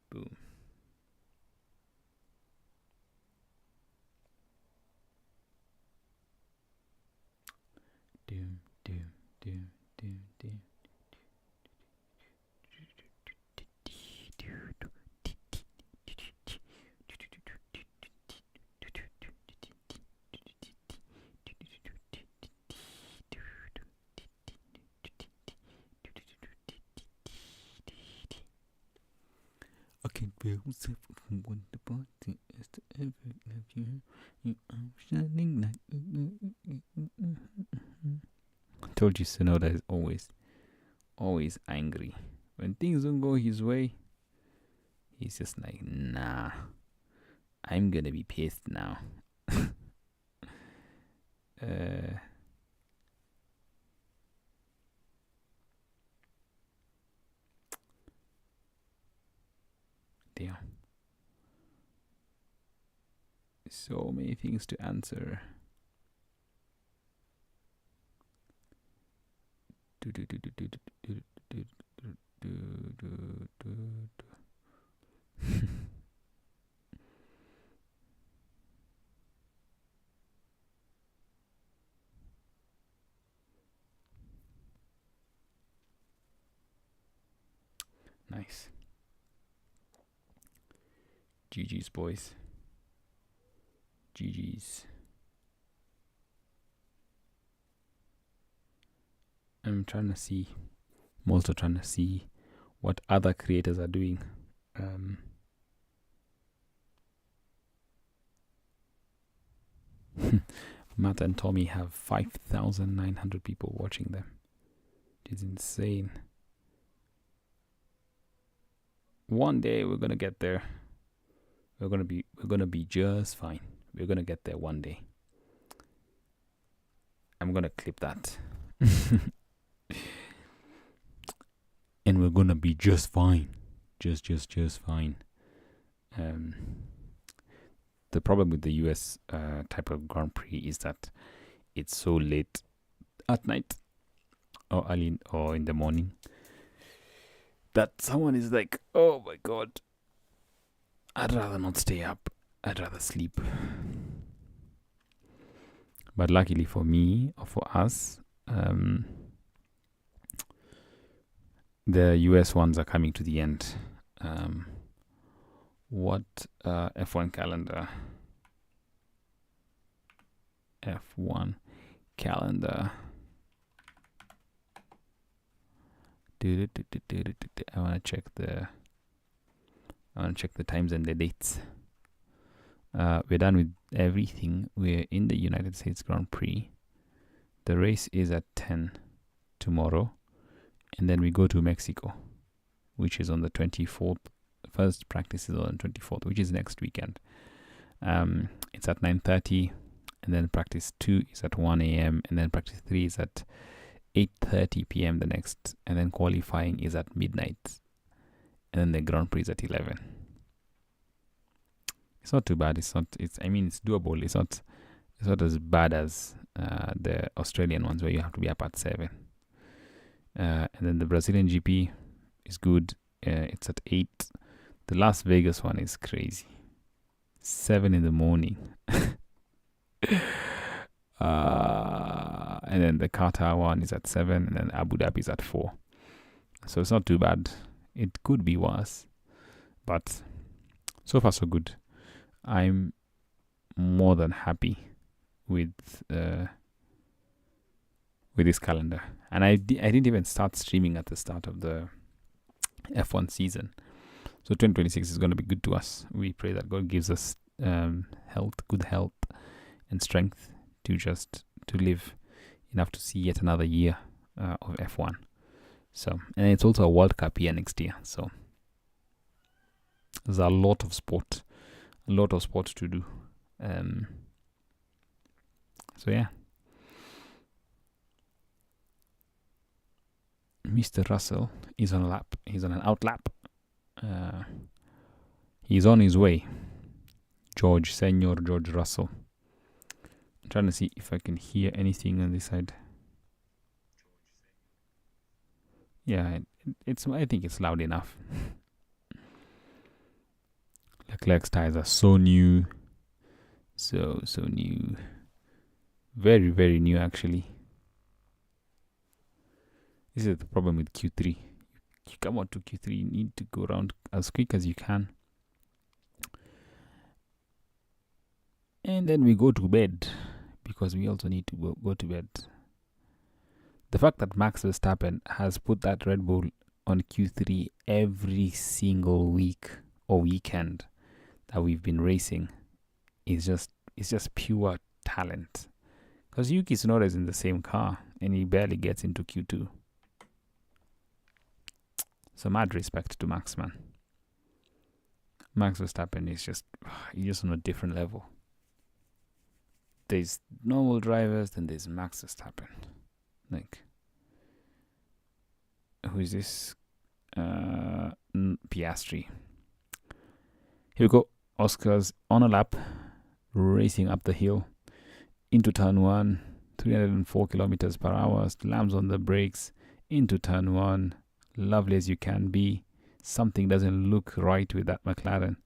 Boom. Doom. I can't be myself from one to party as to ever love you. You are shining like. I told you Sonoda is always angry. When things don't go his way, he's just like, nah, I'm gonna be pissed now. Damn. So many things to answer. Nice. GG's, boys. GG's. I'm also trying to see what other creators are doing. Matt and Tommy have 5,900 people watching them. It is insane. One day we're gonna get there. We're gonna be just fine. We're gonna get there one day. I'm gonna clip that. And we're gonna be just fine. Just fine. The problem with the US type of Grand Prix is that it's so late at night or early or in the morning that someone is like, oh my god, I'd rather not stay up, I'd rather sleep. But luckily for me, or for us, the US ones are coming to the end. What F1 calendar? F1 calendar. I want to check the times and the dates. We're done with everything. We're in the United States Grand Prix. The race is at 10 tomorrow, and then we go to Mexico, which is on the 24th. First practice is on the 24th, which is next weekend. It's at 9:30, and then practice 2 is at 1 a.m., and then practice 3 is at 8:30 p.m. the next, and then qualifying is at midnight, and then the Grand Prix is at 11. It's not too bad. It's doable. It's not as bad as the Australian ones where you have to be up at 7. And then the Brazilian GP is good. It's at 8. The Las Vegas one is crazy. 7 in the morning. And then the Qatar one is at 7, and then Abu Dhabi is at 4. So it's not too bad. It could be worse, but so far so good. I'm more than happy with this calendar, and I didn't even start streaming at the start of the F1 season. So 2026 is going to be good to us. We pray that God gives us good health and strength to live enough to see yet another year of F1. So, and it's also a World Cup year next year. So there's a lot of sport to do. So yeah. Mr. Russell is on a lap. He's on an out lap. He's on his way. Senor George Russell. I'm trying to see if I can hear anything on this side. Yeah, I think it's loud enough. Leclerc's tires are so new. So new. Very, very new actually. This is the problem with Q3. You come out to Q3, you need to go around as quick as you can. And then we go to bed, because we also need to go to bed. The fact that Max Verstappen has put that Red Bull on Q3 every single week or weekend that we've been racing is just pure talent. Because Yuki Tsunoda is in the same car and he barely gets into Q2. So mad respect to Max, man. Max Verstappen is just on a different level. There's normal drivers, then there's Max Verstappen. Like, who is this? Piastri. Here we go. Oscar's on a lap, racing up the hill into turn 1, 304 kilometers per hour, slams on the brakes into turn 1. Lovely as you can be. Something doesn't look right with that McLaren.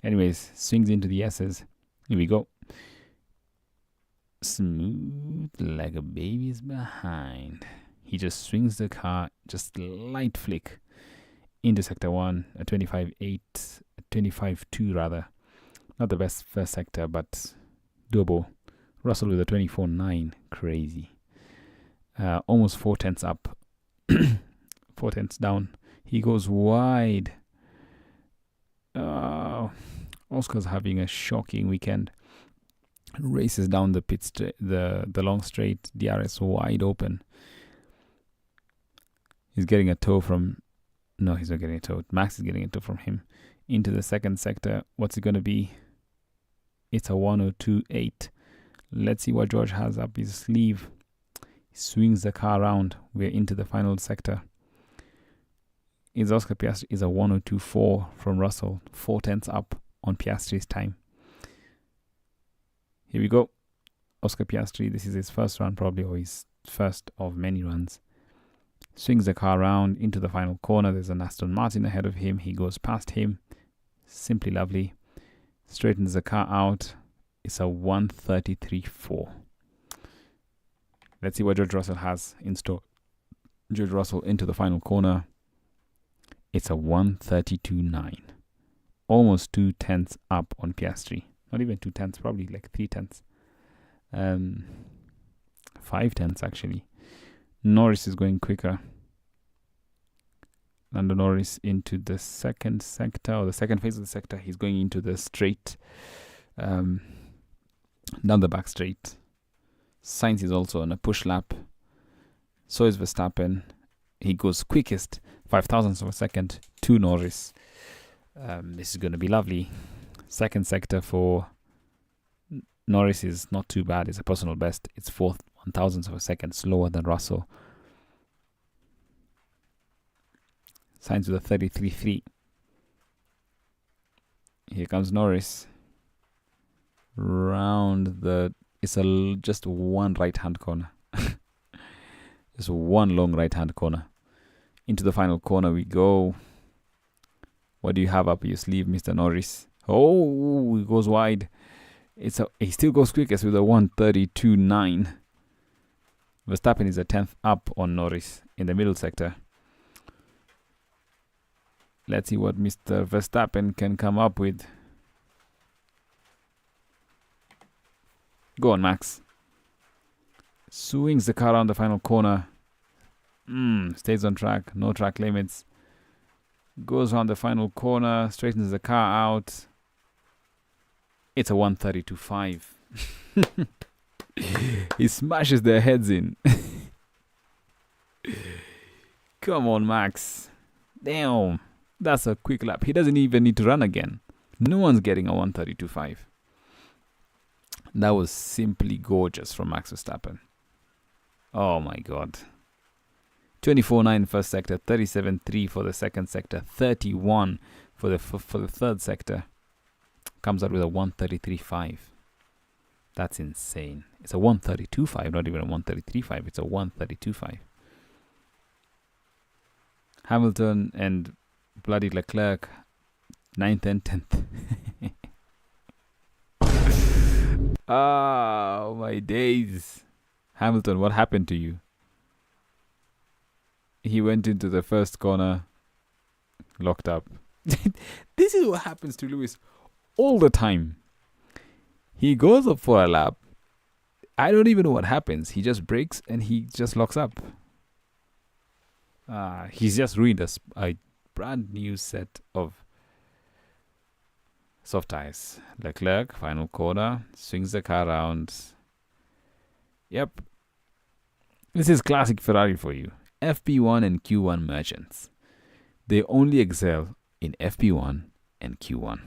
Anyways, swings into the S's. Here we go. Smooth like a baby's behind. He just swings the car, just light flick into sector 1, a 25.8, 25.2 rather. Not the best first sector, but doable. Russell with a 24.9, crazy. Almost 4 tenths up, 4 tenths down. He goes wide. Oscar's having a shocking weekend. Races down the pit straight, the long straight, DRS wide open. He's getting a tow from... No, he's not getting a tow. Max is getting a tow from him. Into the second sector. What's it going to be? It's a 102.8. Let's see what George has up his sleeve. He swings the car around. We're into the final sector. Is Oscar Piastri is a 102.4 from Russell. 4 tenths up on Piastri's time. Here we go. Oscar Piastri, this is his first run probably, or his first of many runs. Swings the car around into the final corner. There's an Aston Martin ahead of him. He goes past him. Simply lovely. Straightens the car out. It's a 133.4. Let's see what George Russell has in store. George Russell into the final corner. It's a 132.9. Almost 2 tenths up on Piastri. Not even 2 tenths, probably like 3 tenths. 5 tenths actually. Norris is going quicker. Lando Norris into the second sector, or the second phase of the sector. He's going into the straight, down the back straight. Sainz is also on a push lap. So is Verstappen. He goes quickest, 0.005 of a second to Norris. This is going to be lovely. Second sector for Norris is not too bad. It's a personal best. It's 0.004 of a second slower than Russell. Sainz with a 33.3. Here comes Norris. Round the... It's just one right-hand corner. Just one long right-hand corner. Into the final corner we go. What do you have up your sleeve, Mr. Norris? Oh, he goes wide. He still goes quickest with a 132.9. Verstappen is a 10th up on Norris in the middle sector. Let's see what Mr. Verstappen can come up with. Go on, Max. Swings the car around the final corner. Stays on track. No track limits. Goes around the final corner. Straightens the car out. It's a 132.5. He smashes their heads in. Come on, Max. Damn. That's a quick lap. He doesn't even need to run again. No one's getting a 132.5. That was simply gorgeous from Max Verstappen. Oh my god. 24.9 first sector, 37.3 for the second sector, 31 for the third sector. Comes out with a 133.5. That's insane. It's a 132.5, not even a 133.5. It's a 132.5. Hamilton and bloody Leclerc, 9th and 10th. Oh, my days. Hamilton, what happened to you? He went into the first corner, locked up. This is what happens to Lewis all the time. He goes up for a lap. I don't even know what happens. He just brakes and he just locks up. He's just ruined a brand new set of Soft tires. Leclerc, final corner, swings the car around. Yep. This is classic Ferrari for you. FP1 and Q1 merchants. They only excel in FP1 and Q1.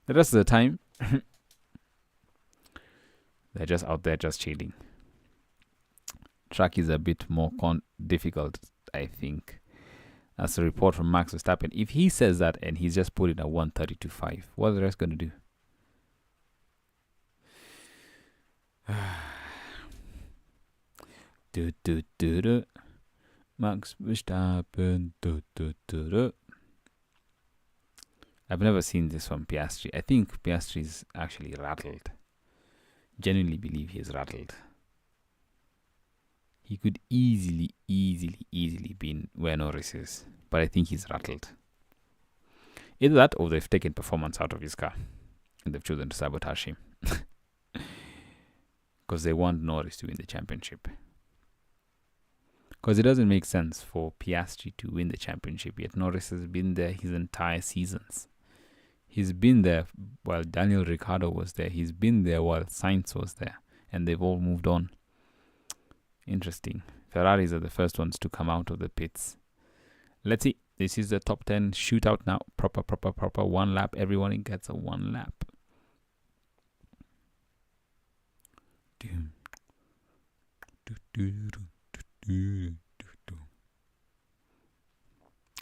The rest of the time, they're just out there just chilling. Track is a bit more difficult, I think. That's a report from Max Verstappen. If he says that and he's just put in a 132.5, what are the rest going to do? Max Verstappen. I've never seen this from Piastri. I think Piastri is actually rattled. Genuinely believe he is rattled. He could easily be in where Norris is, but I think he's rattled. Either that or they've taken performance out of his car and they've chosen to sabotage him. Because they want Norris to win the championship. Because it doesn't make sense for Piastri to win the championship, yet Norris has been there his entire seasons. He's been there while Daniel Ricciardo was there. He's been there while Sainz was there. And they've all moved on. Interesting. Ferraris are the first ones to come out of the pits. Let's see. This is the top 10 shootout now. Proper. 1 lap. Everyone gets a 1 lap.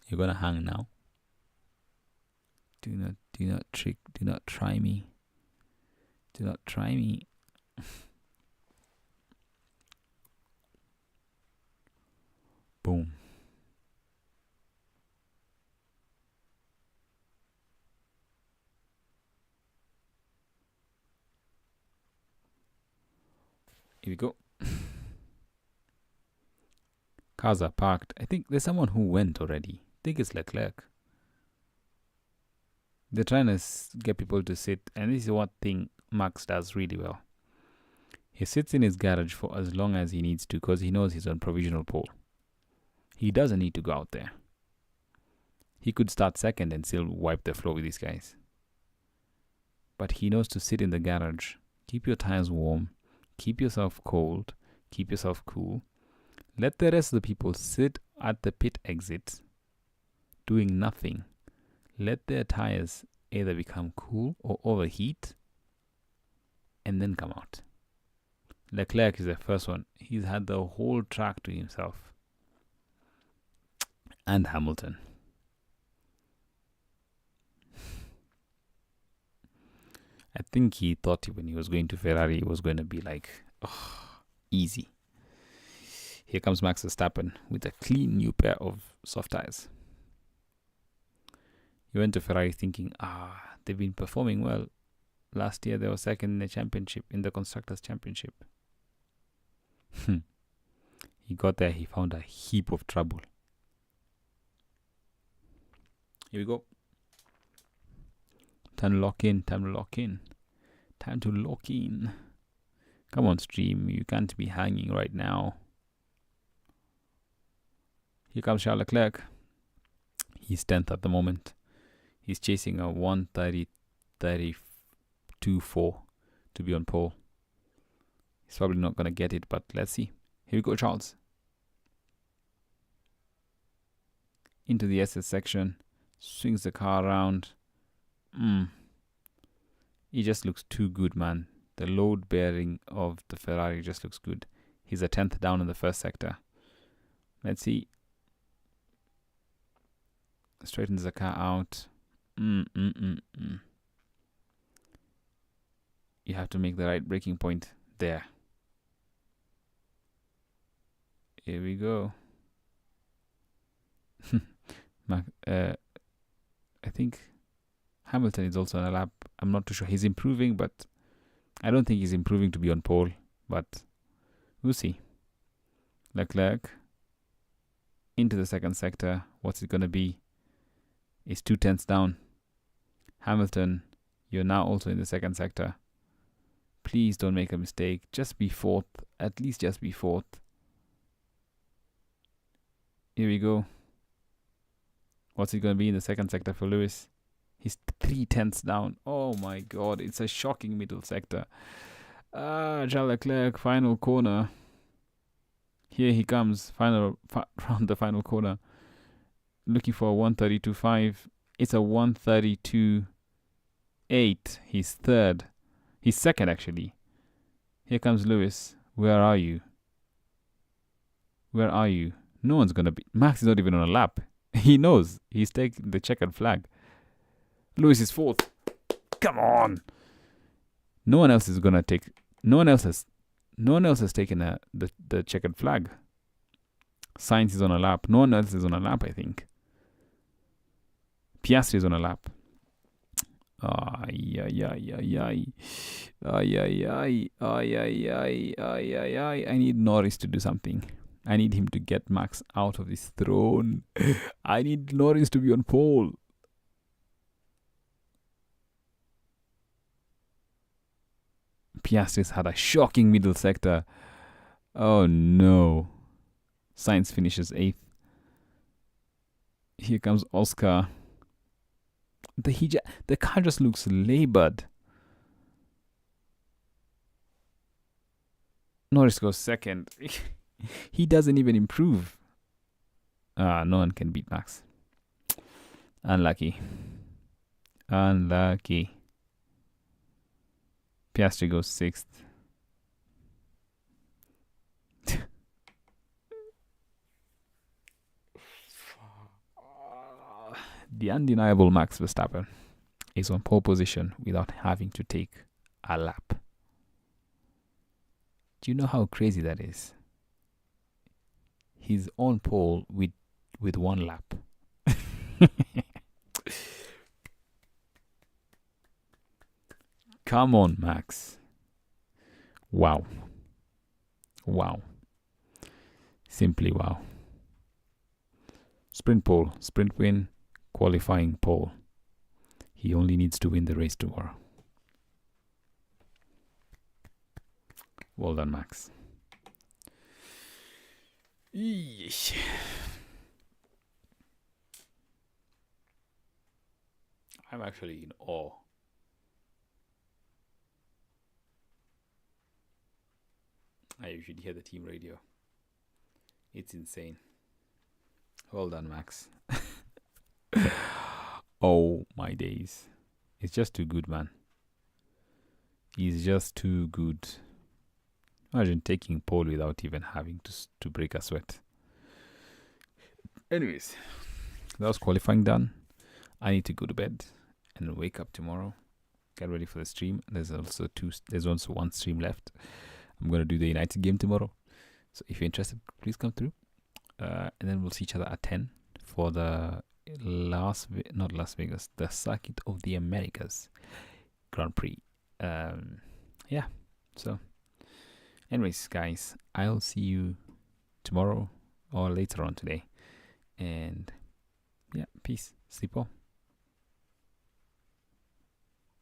You're gonna hang now. Do not try me. Do not try me. Boom. Here we go. Cars are parked. I think there's someone who went already. I think it's Leclerc. They're trying to get people to sit, and this is one thing Max does really well. He sits in his garage for as long as he needs to because he knows he's on provisional pole. He doesn't need to go out there. He could start second and still wipe the floor with these guys. But he knows to sit in the garage, keep your tires warm, keep yourself cold, keep yourself cool. Let the rest of the people sit at the pit exit doing nothing. Let their tires either become cool or overheat and then come out. Leclerc is the first one. He's had the whole track to himself. And Hamilton. I think he thought when he was going to Ferrari, it was going to be like, easy. Here comes Max Verstappen with a clean new pair of soft tires. He went to Ferrari thinking, they've been performing well. Last year they were second in the championship, in the Constructors' Championship. He got there, he found a heap of trouble. Here we go. Time to lock in. Come on, stream. You can't be hanging right now. Here comes Charles Leclerc. He's 10th at the moment. He's chasing a 1:30.32.4 to be on pole. He's probably not going to get it, but let's see. Here we go, Charles. Into the SS section. Swings the car around. He just looks too good, man. The load bearing of the Ferrari just looks good. He's a 10th down in the first sector. Let's see. Straightens the car out. You have to make the right braking point there. Here we go. I think Hamilton is also on a lap. I'm not too sure. He's improving, but I don't think he's improving to be on pole. But we'll see. Leclerc into the second sector. What's it going to be? It's 2/10 down. Hamilton, you're now also in the second sector. Please don't make a mistake. Just be fourth. At least just be fourth. Here we go. What's it going to be in the second sector for Lewis? He's 3/10 down. Oh my god, it's a shocking middle sector. Charles Leclerc, final corner. Here he comes, round the final corner. Looking for a 132.5. It's a 132.8. He's third. He's second, actually. Here comes Lewis. Where are you? Where are you? No one's gonna be. Max is not even on a lap. He knows. He's taking the checkered flag. Lewis is fourth. Come on. No one else is gonna take. No one else has taken the checkered flag. Sainz is on a lap. No one else is on a lap, I think. Piastri is on a lap. I need Norris to do something. I need him to get Max out of his throne. I need Norris to be on pole. Piastri's had a shocking middle sector. Oh no. Sainz finishes 8th. Here comes Oscar. The car just looks labored. Norris goes second. He doesn't even improve. No one can beat Max. Unlucky. Piastri goes 6th. The undeniable Max Verstappen is on pole position without having to take a lap. Do you know how crazy that is? He's on pole with one lap. Come on, Max. Wow. Wow. Simply wow. Sprint pole, sprint win, qualifying pole. He only needs to win the race tomorrow. Well done, Max. Yeesh. I'm actually in awe. I usually hear the team radio. It's insane. Well done, Max. Oh my days. It's just too good, man. He's just too good. Imagine taking pole without even having to break a sweat. Anyways, that was qualifying done. I need to go to bed and wake up tomorrow. Get ready for the stream. There's also one stream left. I'm gonna do the United game tomorrow. So if you're interested, please come through. And then we'll see each other at 10 for the not Las Vegas, the Circuit of the Americas Grand Prix. Yeah. So, anyways, guys, I'll see you tomorrow or later on today. And yeah, peace. Sleep well.